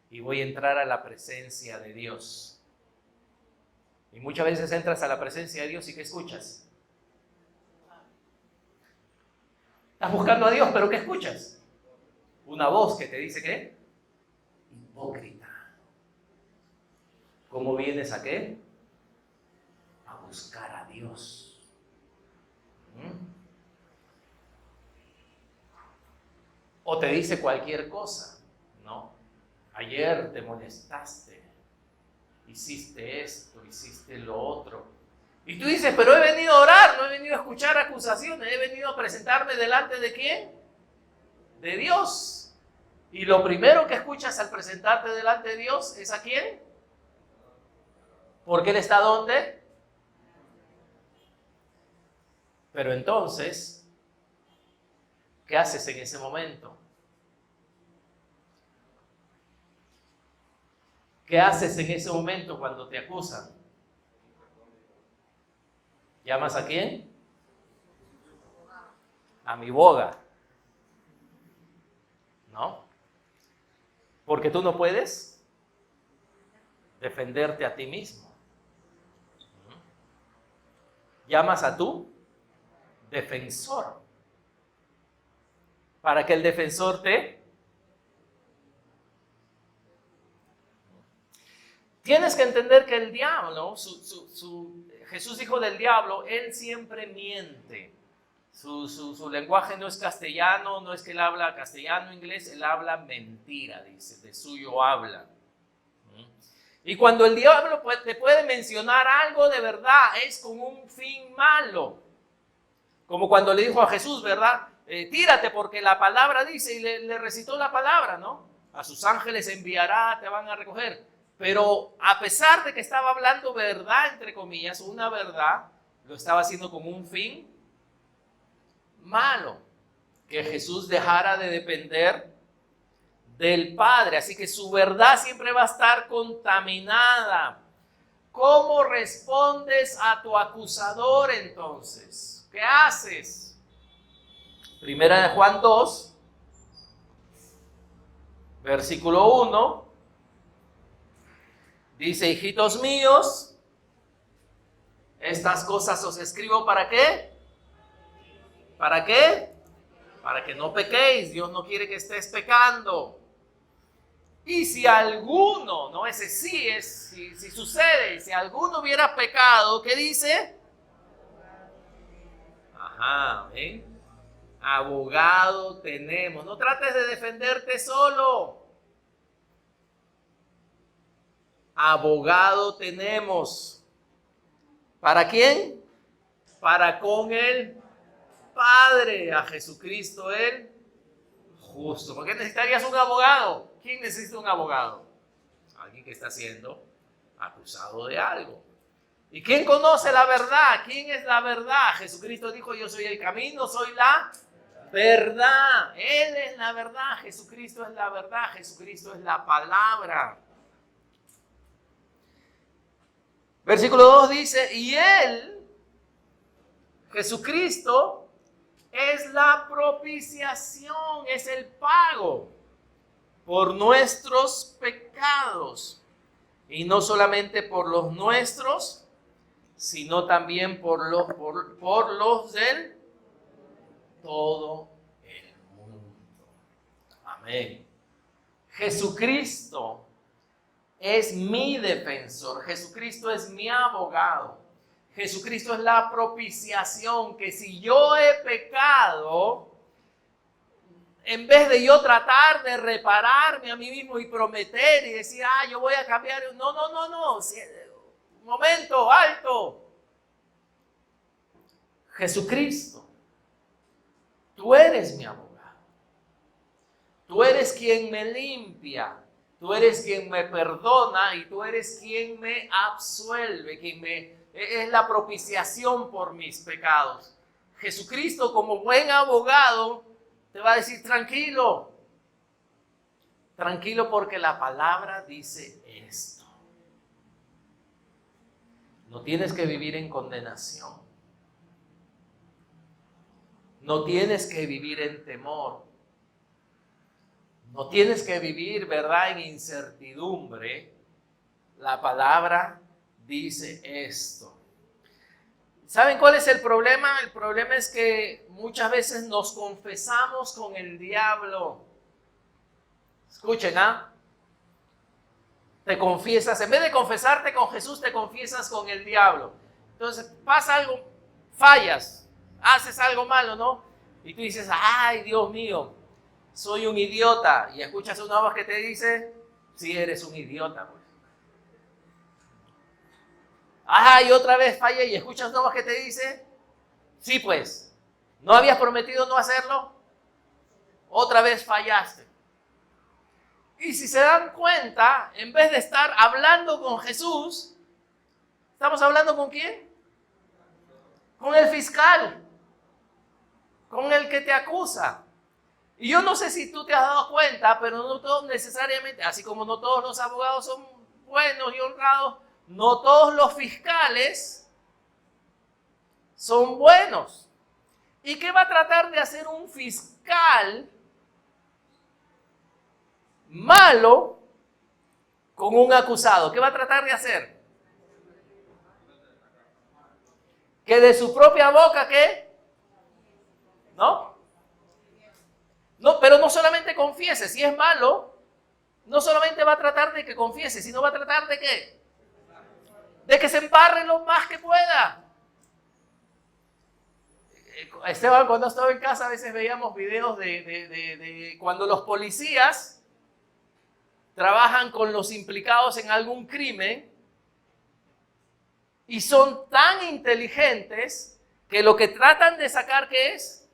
y voy a entrar a la presencia de Dios. Y muchas veces entras a la presencia de Dios y ¿qué escuchas? Estás buscando a Dios, pero ¿qué escuchas? Una voz que te dice ¿qué? Hipócrita. ¿Cómo vienes a qué? A buscar a Dios. O te dice cualquier cosa, ¿no? Ayer te molestaste, hiciste esto, hiciste lo otro. Y tú dices, pero he venido a orar, no he venido a escuchar acusaciones, he venido a presentarme delante de ¿quién? De Dios. Y lo primero que escuchas al presentarte delante de Dios es ¿a quién? Porque Él está ¿dónde? Pero entonces, ¿qué haces en ese momento? ¿Qué haces en ese momento cuando te acusan? ¿Llamas a quién? A mi boga. ¿No? Porque tú no puedes defenderte a ti mismo. Llamas a tu defensor. Para que el defensor te... Tienes que entender que el diablo, Jesús dijo del diablo, él siempre miente. Su lenguaje no es castellano, no es que él habla castellano, inglés, él habla mentira, dice, de suyo habla. Y cuando el diablo te puede mencionar algo de verdad, es con un fin malo. Como cuando le dijo a Jesús, ¿verdad? Tírate porque la palabra dice, y le recitó la palabra, ¿no? A sus ángeles enviará, te van a recoger. Pero a pesar de que estaba hablando verdad, entre comillas, una verdad, lo estaba haciendo con un fin malo, que Jesús dejara de depender del Padre. Así que su verdad siempre va a estar contaminada. ¿Cómo respondes a tu acusador entonces? ¿Qué haces? Primera de Juan 2, versículo 1, dice: hijitos míos, estas cosas os escribo ¿para qué? ¿Para qué? Para que no pequéis. Dios no quiere que estés pecando. Y si alguno, no, ese sí es, si sucede, si alguno hubiera pecado, ¿qué dice? Ajá, ¿ven? Abogado tenemos. No trates de defenderte solo. Abogado tenemos. ¿Para quién? Para con el Padre, a Jesucristo el justo. ¿Por qué necesitarías un abogado? ¿Quién necesita un abogado? Alguien que está siendo acusado de algo. ¿Y quién conoce la verdad? ¿Quién es la verdad? Jesucristo dijo: yo soy el camino, soy la verdad. Él es la verdad. Jesucristo es la verdad. Jesucristo es la palabra. Versículo 2 dice: y Él, Jesucristo, es la propiciación, es el pago por nuestros pecados. Y no solamente por los nuestros, sino también por los del todo el mundo. Amén. Jesucristo es mi defensor. Jesucristo es mi abogado. Jesucristo es la propiciación, que si yo he pecado, en vez de yo tratar de repararme a mí mismo y prometer y decir: yo voy a cambiar. No. Un momento, alto. Jesucristo, tú eres mi abogado. Tú eres quien me limpia. Tú eres quien me perdona y tú eres quien me absuelve, es la propiciación por mis pecados. Jesucristo, como buen abogado, te va a decir: tranquilo, tranquilo, porque la palabra dice esto. No tienes que vivir en condenación. No tienes que vivir en temor. No tienes que vivir, ¿verdad?, en incertidumbre. La palabra dice esto. ¿Saben cuál es el problema? El problema es que muchas veces nos confesamos con el diablo. Escuchen, Te confiesas, en vez de confesarte con Jesús, te confiesas con el diablo. Entonces pasa algo, fallas, haces algo malo, ¿no? Y tú dices: ay, Dios mío, soy un idiota. Y escuchas una voz que te dice: sí, eres un idiota, pues. Y otra vez fallé, y escuchas una voz que te dice: sí, pues, ¿no habías prometido no hacerlo? Otra vez fallaste. Y si se dan cuenta, en vez de estar hablando con Jesús, ¿estamos hablando con quién? Con el fiscal, con el que te acusa. Y yo no sé si tú te has dado cuenta, pero no todos necesariamente, así como no todos los abogados son buenos y honrados, no todos los fiscales son buenos. ¿Y qué va a tratar de hacer un fiscal malo con un acusado? ¿Qué va a tratar de hacer? Que de su propia boca, ¿qué? ¿No? No, pero no solamente confiese. Si es malo, no solamente va a tratar de que confiese, sino va a tratar de ¿qué? De que se embarre lo más que pueda. Esteban, cuando estaba en casa, a veces veíamos videos de cuando los policías trabajan con los implicados en algún crimen y son tan inteligentes que lo que tratan de sacar, ¿qué es?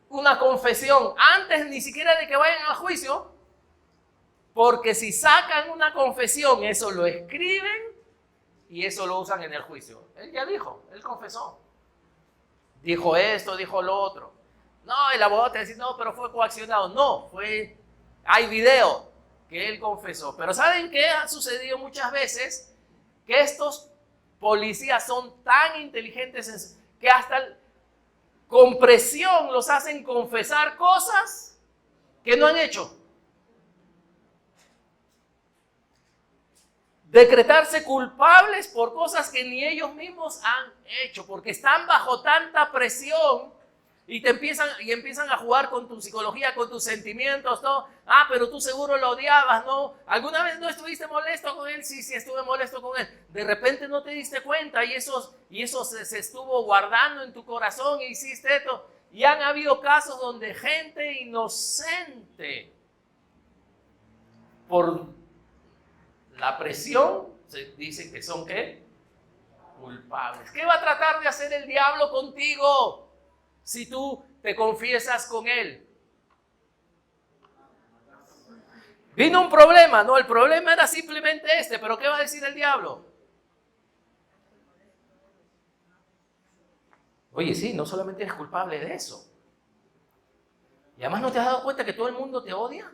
Una confesión. Antes ni siquiera de que vayan al juicio, Porque si sacan una confesión, eso lo escriben y eso lo usan en el juicio. Él ya dijo, él confesó. Dijo esto, dijo lo otro. No, el abogado te dice, no, pero fue coaccionado. No, hay video que él confesó. Pero ¿saben qué ha sucedido muchas veces? Que estos policías son tan inteligentes que hasta con presión los hacen confesar cosas que no han hecho. Decretarse culpables por cosas que ni ellos mismos han hecho, porque están bajo tanta presión y empiezan a jugar con tu psicología, con tus sentimientos, todo. Ah, pero tú seguro lo odiabas, ¿no? ¿Alguna vez no estuviste molesto con él? Sí, estuve molesto con él. De repente no te diste cuenta y eso se estuvo guardando en tu corazón y hiciste esto. Y han habido casos donde gente inocente, por la presión, se dice que son, ¿qué? Culpables. ¿Qué va a tratar de hacer el diablo contigo si tú te confiesas con él? Vino un problema, no, el problema era simplemente pero ¿qué va a decir el diablo? Oye, sí, no solamente eres culpable de eso. Y además, ¿no te has dado cuenta que todo el mundo te odia?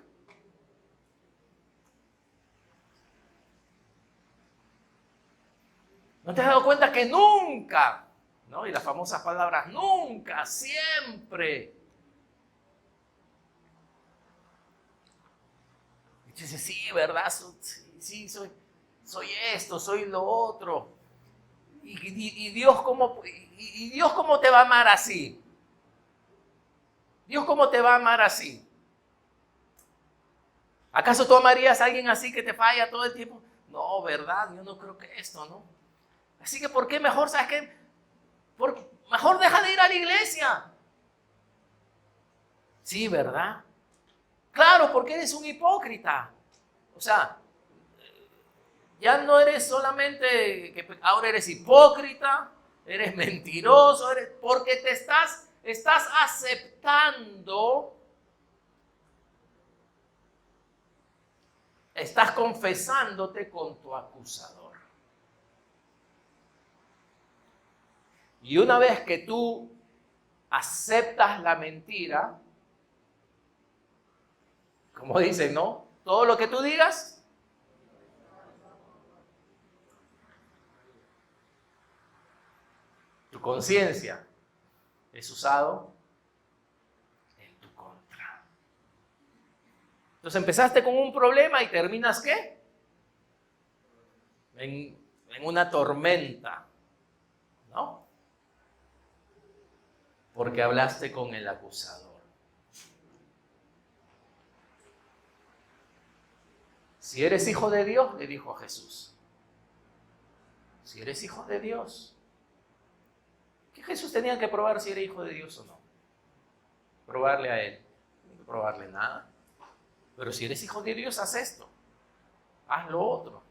¿No te has dado cuenta que nunca, ¿no? Y las famosas palabras, nunca, siempre. Y dices, sí, ¿verdad? Sí, soy esto, soy lo otro. ¿Y Dios cómo te va a amar así? ¿Dios cómo te va a amar así? ¿Acaso tú amarías a alguien así que te falla todo el tiempo? No, ¿verdad? Yo no creo que esto, ¿no? Así que, ¿por qué mejor, sabes qué? Mejor deja de ir a la iglesia. Sí, ¿verdad? Claro, porque eres un hipócrita. O sea, ya no eres solamente que ahora eres hipócrita, eres mentiroso, porque te estás aceptando, estás confesándote con tu acusador. Y una vez que tú aceptas la mentira, como dicen, ¿no? Todo lo que tú digas, tu conciencia es usado en tu contra. Entonces empezaste con un problema y terminas, ¿qué? En una tormenta, ¿no? Porque hablaste con el acusador. Si eres hijo de Dios, le dijo a Jesús. Si eres hijo de Dios. ¿Qué Jesús tenía que probar si era hijo de Dios o no? Probarle a él. No hay que probarle nada. Pero si eres hijo de Dios, haz esto. Haz lo otro.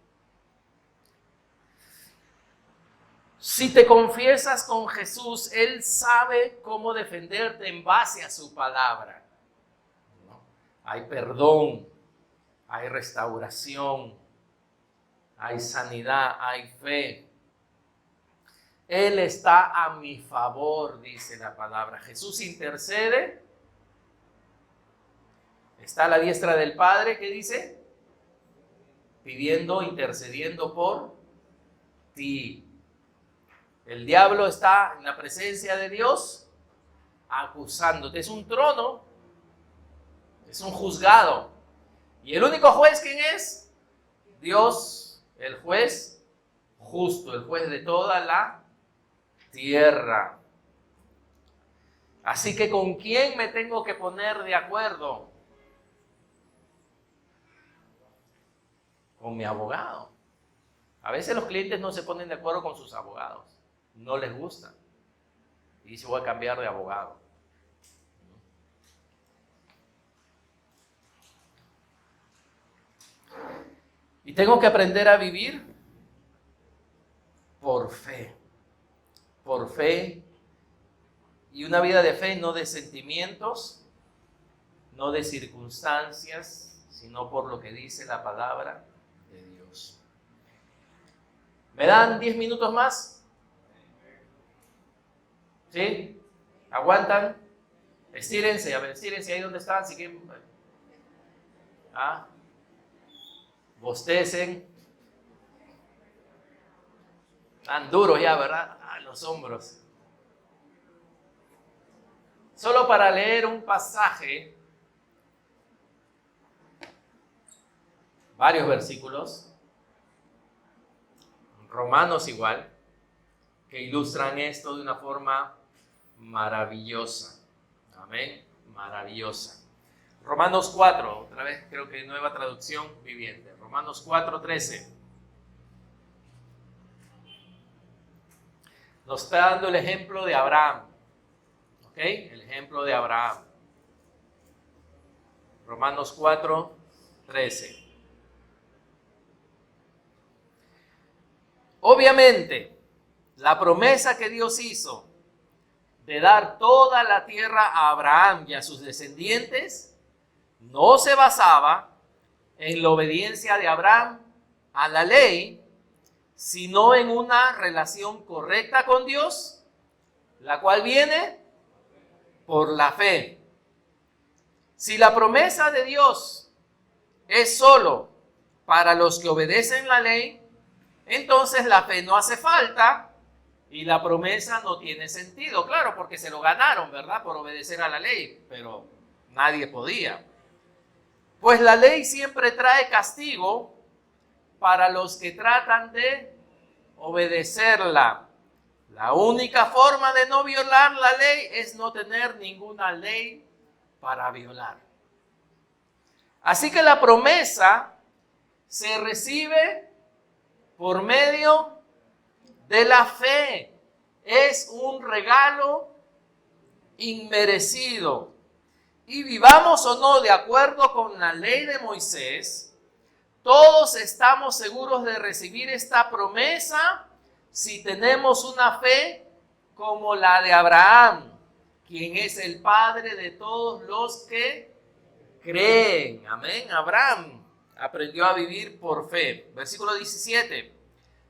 Si te confiesas con Jesús, Él sabe cómo defenderte en base a su palabra. ¿No? Hay perdón, hay restauración, hay sanidad, hay fe. Él está a mi favor, dice la palabra. Jesús intercede. Está a la diestra del Padre, ¿qué dice? Pidiendo, intercediendo por ti. El diablo está en la presencia de Dios acusándote. Es un trono, es un juzgado. ¿Y el único juez quién es? Dios, el juez justo, el juez de toda la tierra. Así que ¿con quién me tengo que poner de acuerdo? Con mi abogado. A veces los clientes no se ponen de acuerdo con sus abogados. No les gusta. Y dice, voy a cambiar de abogado. Y tengo que aprender a vivir por fe. Por fe. Y una vida de fe, no de sentimientos, no de circunstancias, sino por lo que dice la palabra de Dios. ¿Me dan 10 minutos más? ¿Sí? ¿Aguantan? Estírense, a ver, estírense ahí donde están, si quieren. Bostecen. Están duros ya, ¿verdad? Los hombros. Solo para leer un pasaje, varios versículos, Romanos igual, que ilustran esto de una forma maravillosa. Amén, maravillosa. Romanos 4, otra vez creo que nueva traducción viviente. Romanos 4:13. Nos está dando el ejemplo de Abraham. ¿Ok? El ejemplo de Abraham. Romanos 4:13. Obviamente, la promesa que Dios hizo de dar toda la tierra a Abraham y a sus descendientes no se basaba en la obediencia de Abraham a la ley, sino en una relación correcta con Dios, la cual viene por la fe. Si la promesa de Dios es solo para los que obedecen la ley, entonces la fe no hace falta y la promesa no tiene sentido. Claro, porque se lo ganaron, ¿verdad? Por obedecer a la ley, pero nadie podía. Pues la ley siempre trae castigo para los que tratan de obedecerla. La única forma de no violar la ley es no tener ninguna ley para violar. Así que la promesa se recibe por medio de la fe. Es un regalo inmerecido. Y vivamos o no de acuerdo con la ley de Moisés, todos estamos seguros de recibir esta promesa si tenemos una fe como la de Abraham, quien es el padre de todos los que creen. Amén. Abraham aprendió a vivir por fe. Versículo 17.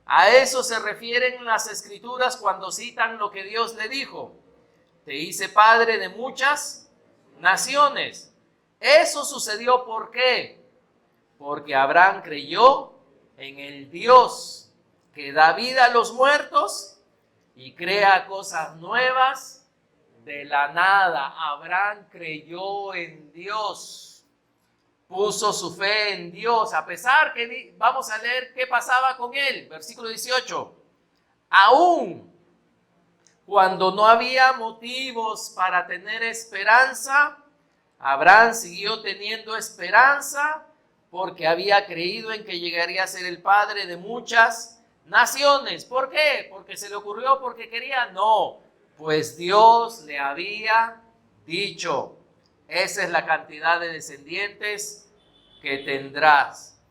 A eso se refieren las escrituras cuando citan lo que Dios le dijo. Te hice padre de muchas naciones. Eso sucedió ¿por qué? Porque Abraham creyó en el Dios que da vida a los muertos y crea cosas nuevas de la nada. Abraham creyó en Dios, puso su fe en Dios, a pesar que vamos a leer qué pasaba con él. Versículo 18. Aún cuando no había motivos para tener esperanza, Abraham siguió teniendo esperanza porque había creído en que llegaría a ser el padre de muchas naciones. ¿Por qué? ¿Porque se le ocurrió? ¿Porque quería? No, pues Dios le había dicho, esa es la cantidad de descendientes que tendrás.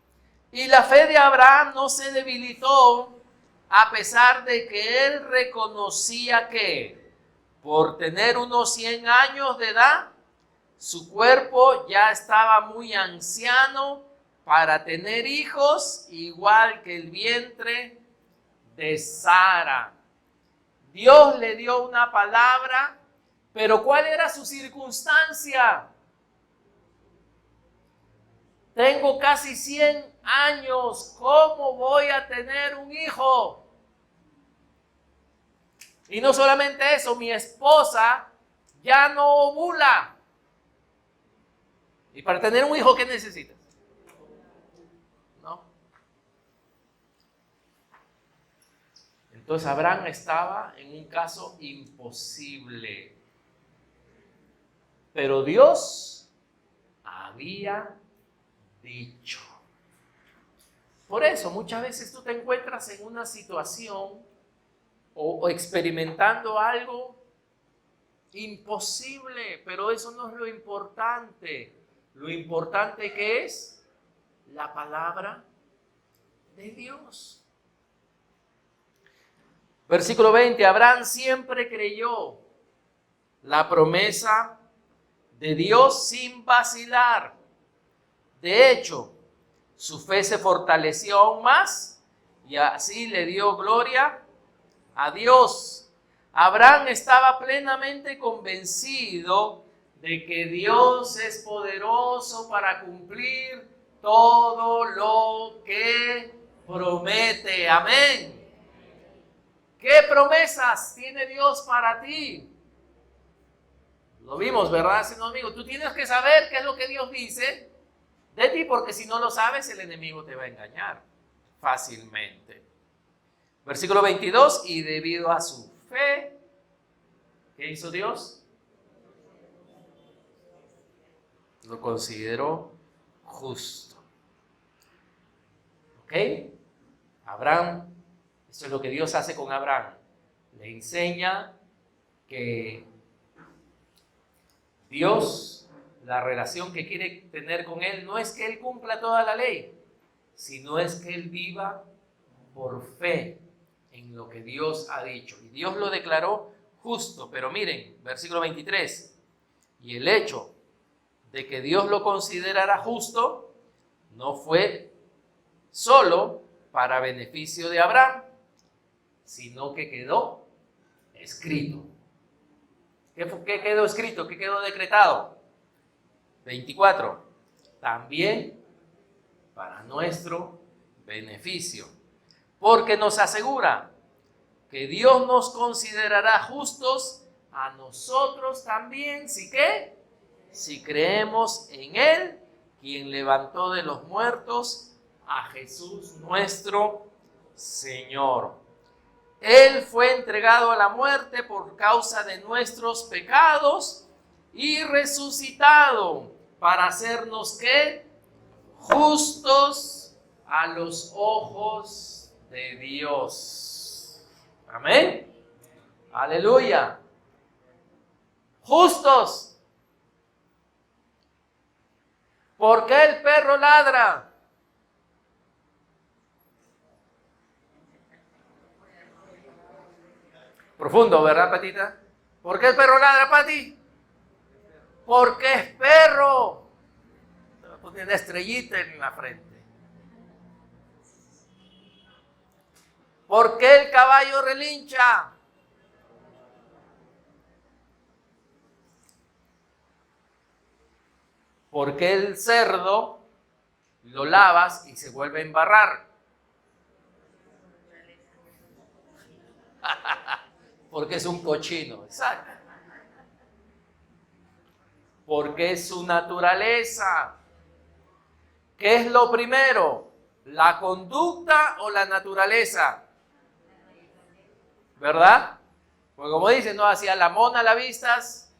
Y la fe de Abraham no se debilitó a pesar de que él reconocía que por tener unos 100 años de edad, su cuerpo ya estaba muy anciano para tener hijos, igual que el vientre de Sara. Dios le dio una palabra, pero ¿cuál era su circunstancia? Tengo casi 100 años, ¿cómo voy a tener un hijo? Y no solamente eso, mi esposa ya no ovula. Y para tener un hijo, ¿qué necesitas? ¿No? Entonces Abraham estaba en un caso imposible. Pero Dios había dicho. Por eso muchas veces tú te encuentras en una situación o experimentando algo imposible, pero eso no es lo importante. Lo importante que es la palabra de Dios. Versículo 20, Abraham siempre creyó la promesa de Dios sin vacilar. De hecho, su fe se fortaleció aún más y así le dio gloria a Dios. Abraham estaba plenamente convencido de que Dios es poderoso para cumplir todo lo que promete. Amén. ¿Qué promesas tiene Dios para ti? Lo vimos, ¿verdad, señor amigo? Tú tienes que saber qué es lo que Dios dice de ti, porque si no lo sabes, el enemigo te va a engañar fácilmente. Versículo 22, y debido a su fe, ¿qué hizo Dios? Lo consideró justo. ¿Ok? Abraham, eso es lo que Dios hace con Abraham. Le enseña que Dios, la relación que quiere tener con él, no es que él cumpla toda la ley, sino es que él viva por fe en lo que Dios ha dicho. Y Dios lo declaró justo. Pero miren, versículo 23. Y el hecho de que Dios lo considerara justo no fue solo para beneficio de Abraham, sino que quedó escrito. ¿Qué quedó escrito? ¿Qué quedó decretado? 24. También para nuestro beneficio. Porque nos asegura que Dios nos considerará justos a nosotros también. ¿Sí qué? Si creemos en Él, quien levantó de los muertos a Jesús nuestro Señor. Él fue entregado a la muerte por causa de nuestros pecados y resucitado para hacernos ¿qué? Justos a los ojos de Dios. Amén. Aleluya. Justos. ¿Por qué el perro ladra? Profundo, ¿verdad, Patita? ¿Por qué el perro ladra, Pati? Porque es perro. Te va a poner una estrellita en la frente. ¿Por qué el caballo relincha? ¿Por qué el cerdo lo lavas y se vuelve a embarrar? Porque es un cochino, exacto. Porque es su naturaleza. ¿Qué es lo primero? ¿La conducta o la naturaleza? ¿Verdad? Pues como dicen, ¿no? Hacia la mona la vistas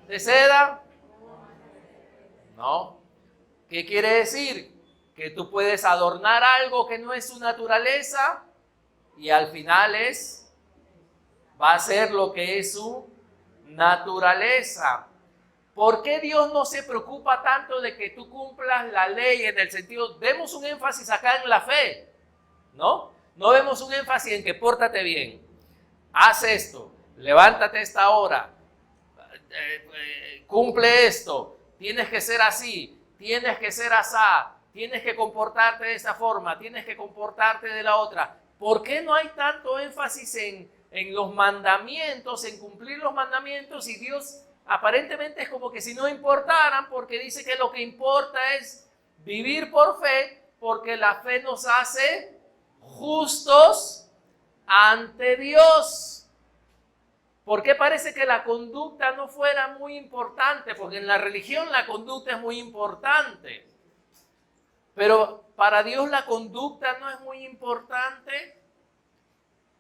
de seda. No. ¿Qué quiere decir? Que tú puedes adornar algo que no es su naturaleza y al final va a ser lo que es su naturaleza. ¿Por qué Dios no se preocupa tanto de que tú cumplas la ley en el sentido, vemos un énfasis acá en la fe, ¿no? No vemos un énfasis en que pórtate bien, haz esto, levántate a esta hora, cumple esto, tienes que ser así, tienes que ser asá, tienes que comportarte de esta forma, tienes que comportarte de la otra. ¿Por qué no hay tanto énfasis en los mandamientos, en cumplir los mandamientos? Y Dios aparentemente es como que si no importaran, porque dice que lo que importa es vivir por fe, porque la fe nos hace justos ante Dios. ¿Por qué parece que la conducta no fuera muy importante? Porque en la religión la conducta es muy importante. Pero para Dios la conducta no es muy importante.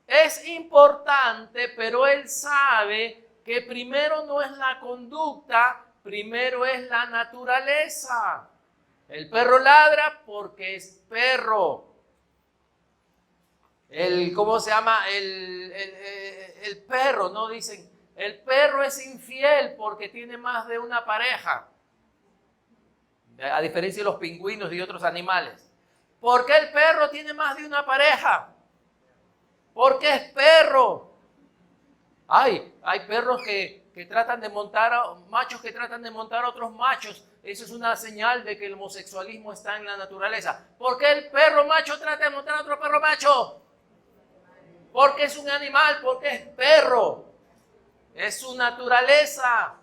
Es importante, pero Él sabe que primero no es la conducta, primero es la naturaleza. El perro ladra porque es perro. ¿Cómo se llama? El perro, ¿no? Dicen, el perro es infiel porque tiene más de una pareja. A diferencia de los pingüinos y otros animales. ¿Por qué el perro tiene más de una pareja? Porque es perro. Hay perros que tratan de montar, machos que tratan de montar a otros machos. eso es una señal de que el homosexualismo está en la naturaleza. ¿Por qué el perro macho trata de montar a otro perro macho? Porque es un animal, porque es perro. Es su naturaleza.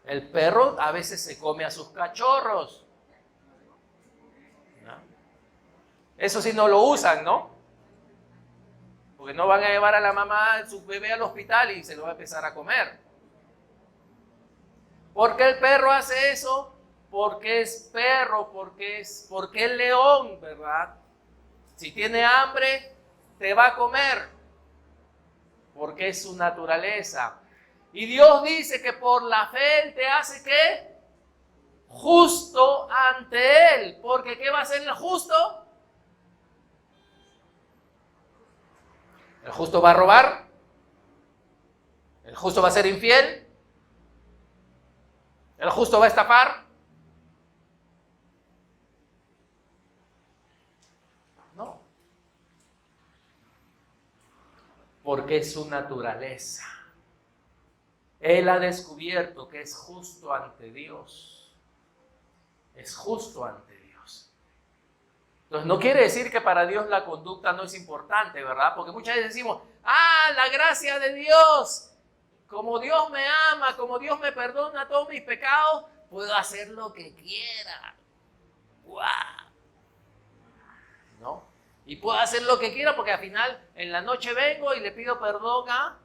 El perro a veces se come a sus cachorros. ¿No? Eso sí no lo usan, ¿no? Porque no van a llevar a la mamá, su bebé al hospital y se lo va a empezar a comer. ¿Por qué el perro hace eso? Porque es perro, porque es león, ¿verdad? Si tiene hambre, te va a comer. Porque es su naturaleza. Y Dios dice que por la fe Él te hace ¿qué? Justo ante Él. Porque ¿qué va a hacer el justo? ¿El justo va a robar? ¿El justo va a ser infiel? ¿El justo va a estafar? No. Porque es su naturaleza. Él ha descubierto que es justo ante Dios. Es justo ante Dios. Entonces no quiere decir que para Dios la conducta no es importante, ¿verdad? Porque muchas veces decimos, la gracia de Dios. Como Dios me ama, como Dios me perdona todos mis pecados, puedo hacer lo que quiera. ¡Guau! ¿No? Y puedo hacer lo que quiera porque al final en la noche vengo y le pido perdón a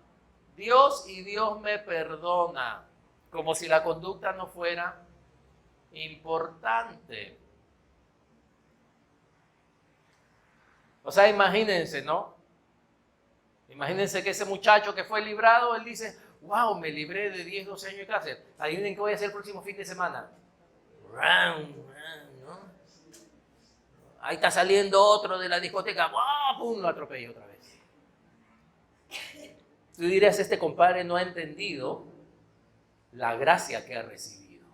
Dios y Dios me perdona. Como si la conducta no fuera importante. O sea, imagínense, ¿no? Imagínense que ese muchacho que fue librado, él dice, wow, me libré de 10, 12 años de cárcel. Adivinen qué voy a hacer el próximo fin de semana. ¿No? Ahí está saliendo otro de la discoteca. ¡Wow! ¡Pum! Lo atropello otra vez. Tú dirías, este compadre no ha entendido la gracia que ha recibido.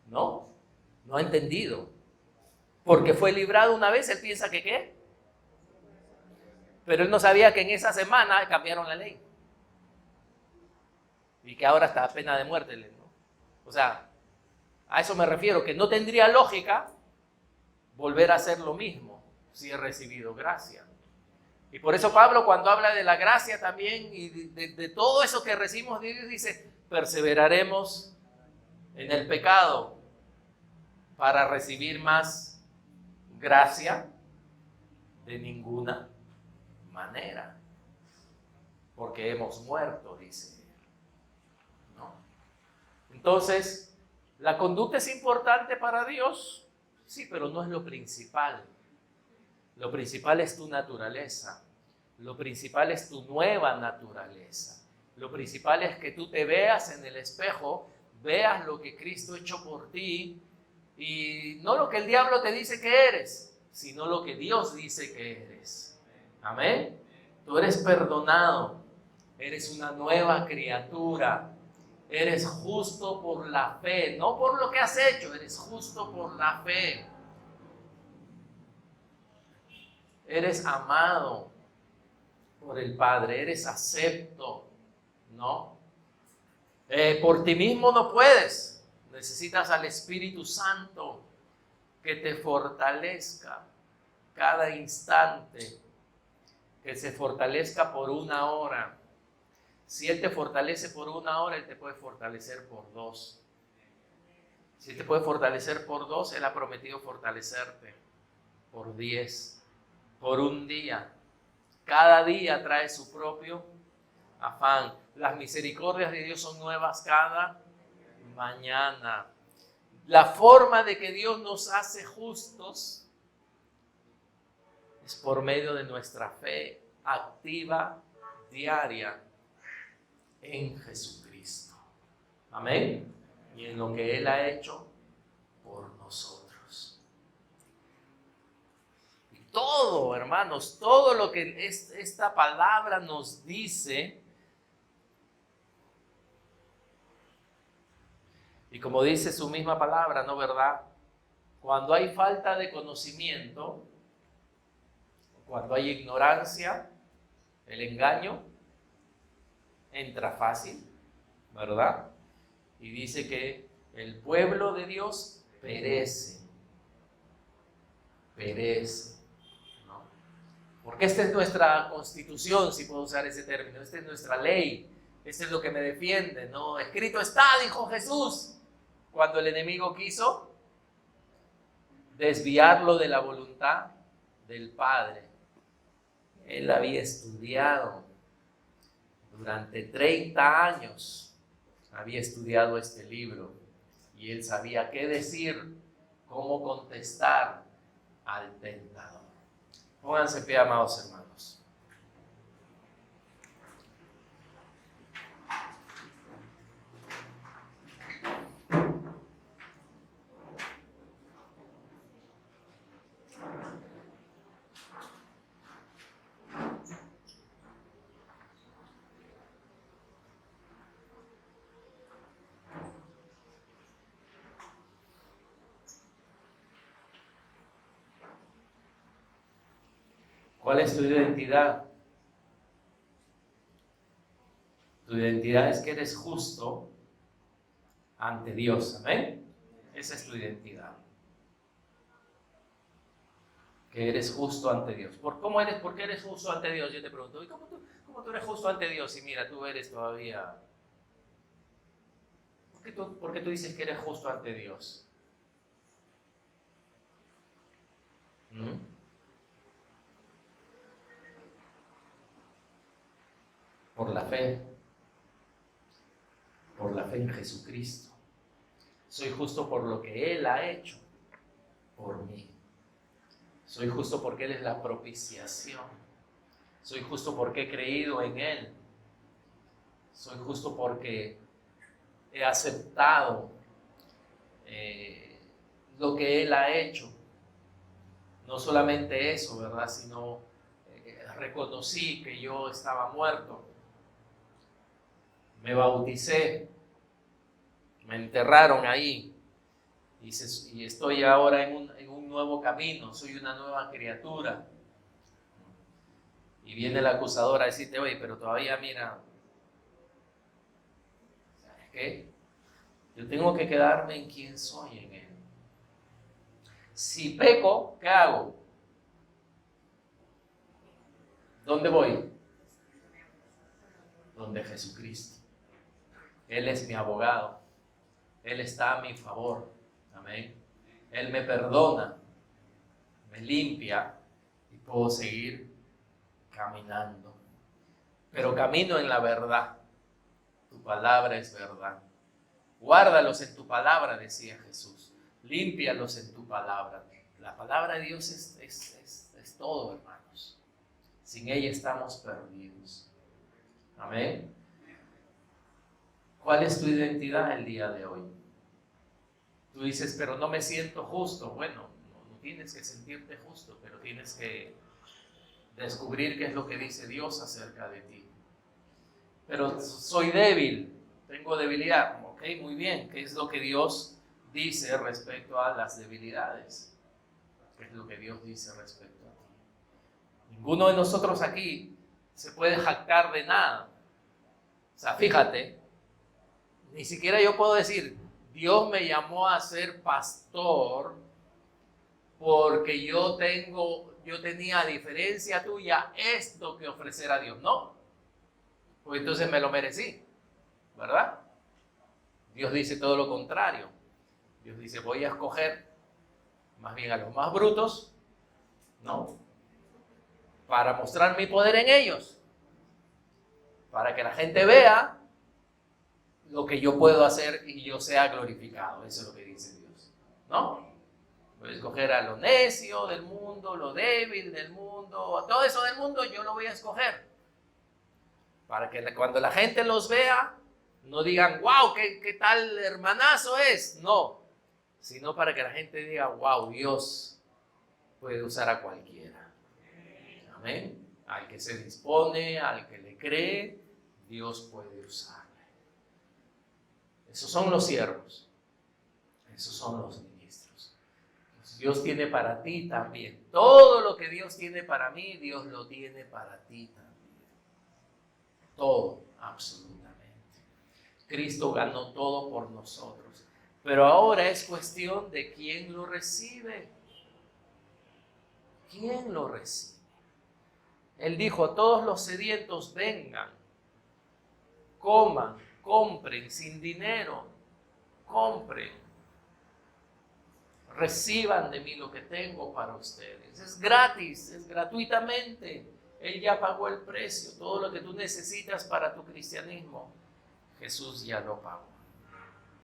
No, no ha entendido. Porque fue librado una vez, él piensa que ¿qué? Pero él no sabía que en esa semana cambiaron la ley. Y que ahora está pena de muerte, ¿no? O sea, a eso me refiero, que no tendría lógica volver a hacer lo mismo si he recibido gracia. Y por eso Pablo, cuando habla de la gracia también y de todo eso que recibimos de Dios, dice, perseveraremos en el pecado para recibir más gracia de ninguna manera. Porque hemos muerto, dice. ¿No? Entonces, ¿la conducta es importante para Dios? Sí, pero no es lo principal. Lo principal es tu naturaleza. Lo principal es tu nueva naturaleza. Lo principal es que tú te veas en el espejo, veas lo que Cristo ha hecho por ti y no lo que el diablo te dice que eres, sino lo que Dios dice que eres. Amén. Tú eres perdonado, eres una nueva criatura, eres justo por la fe, no por lo que has hecho, eres justo por la fe. Eres amado por el Padre, eres acepto, ¿no? Por ti mismo no puedes, necesitas al Espíritu Santo que te fortalezca cada instante, que se fortalezca por una hora. Si Él te fortalece por una hora, Él te puede fortalecer por 2. Si Él te puede fortalecer por 2, Él ha prometido fortalecerte por 10. Por un día. Cada día trae su propio afán. Las misericordias de Dios son nuevas cada mañana. La forma de que Dios nos hace justos es por medio de nuestra fe activa, diaria, en Jesucristo. Amén. Y en lo que Él ha hecho por nosotros. Todo, hermanos, todo lo que esta palabra nos dice, y como dice su misma palabra, ¿no, verdad? Cuando hay falta de conocimiento, cuando hay ignorancia, el engaño entra fácil. ¿verdad? Y dice que el pueblo de Dios perece, ¿no? Porque esta es nuestra constitución, si puedo usar ese término, esta es nuestra ley, esto es lo que me defiende, ¿no? Escrito está, dijo Jesús, cuando el enemigo quiso desviarlo de la voluntad del Padre. Él había estudiado durante 30 años, había estudiado este libro y él sabía qué decir, cómo contestar al tentador. Pónganse pie, amados hermanos. ¿Cuál es tu identidad? Tu identidad es que eres justo ante Dios, ¿amén? Esa es tu identidad. Que eres justo ante Dios. ¿Por qué eres justo ante Dios? Yo te pregunto, ¿y cómo tú eres justo ante Dios? Y mira, tú eres todavía... ¿Por qué tú dices que eres justo ante Dios? ¿Mm? Por la fe en Jesucristo. Soy justo por lo que Él ha hecho por mí. Soy justo porque Él es la propiciación. Soy justo porque he creído en Él. Soy justo porque he aceptado lo que Él ha hecho. No solamente eso, ¿verdad? Sino reconocí que yo estaba muerto. Me bauticé. Me enterraron ahí. Y estoy ahora en un nuevo camino. Soy una nueva criatura. Y viene el acusador a decirte, oye, pero todavía mira, ¿sabes qué? Yo tengo que quedarme en quién soy en Él. Si peco, ¿qué hago? ¿Dónde voy? Donde Jesucristo. Él es mi abogado. Él está a mi favor. Amén. Él me perdona, me limpia y puedo seguir caminando. Pero camino en la verdad. Tu palabra es verdad. Guárdalos en tu palabra, decía Jesús. Límpialos en tu palabra. La palabra de Dios es todo, hermanos. Sin ella estamos perdidos. Amén. ¿Cuál es tu identidad el día de hoy? Tú dices, pero no me siento justo. Bueno, no tienes que sentirte justo, pero tienes que descubrir qué es lo que dice Dios acerca de ti. Pero soy débil, tengo debilidad. Ok, muy bien. ¿Qué es lo que Dios dice respecto a las debilidades? ¿Qué es lo que Dios dice respecto a ti? Ninguno de nosotros aquí se puede jactar de nada. O sea, fíjate, ni siquiera yo puedo decir, Dios me llamó a ser pastor porque yo tenía, a diferencia tuya, esto que ofrecer a Dios. No, pues entonces me lo merecí, ¿verdad? Dios dice todo lo contrario. Dios dice, voy a escoger más bien a los más brutos, ¿no? Para mostrar mi poder en ellos, para que la gente vea lo que yo puedo hacer y yo sea glorificado. Eso es lo que dice Dios, ¿no? Voy a escoger a lo necio del mundo, lo débil del mundo, todo eso del mundo yo lo voy a escoger. Para que cuando la gente los vea, no digan, wow, ¿qué tal hermanazo es? No, sino para que la gente diga, wow, Dios puede usar a cualquiera. Amén. Al que se dispone, al que le cree, Dios puede usarle. Esos son los siervos. Esos son los ministros. Dios tiene para ti también. Todo lo que Dios tiene para mí, Dios lo tiene para ti también. Todo, absolutamente. Cristo ganó todo por nosotros. Pero ahora es cuestión de quién lo recibe. ¿Quién lo recibe? Él dijo, todos los sedientos vengan, coman, compren sin dinero, compren, reciban de mí lo que tengo para ustedes. Es gratis, es gratuitamente. Él ya pagó el precio. Todo lo que tú necesitas para tu cristianismo, Jesús ya lo pagó.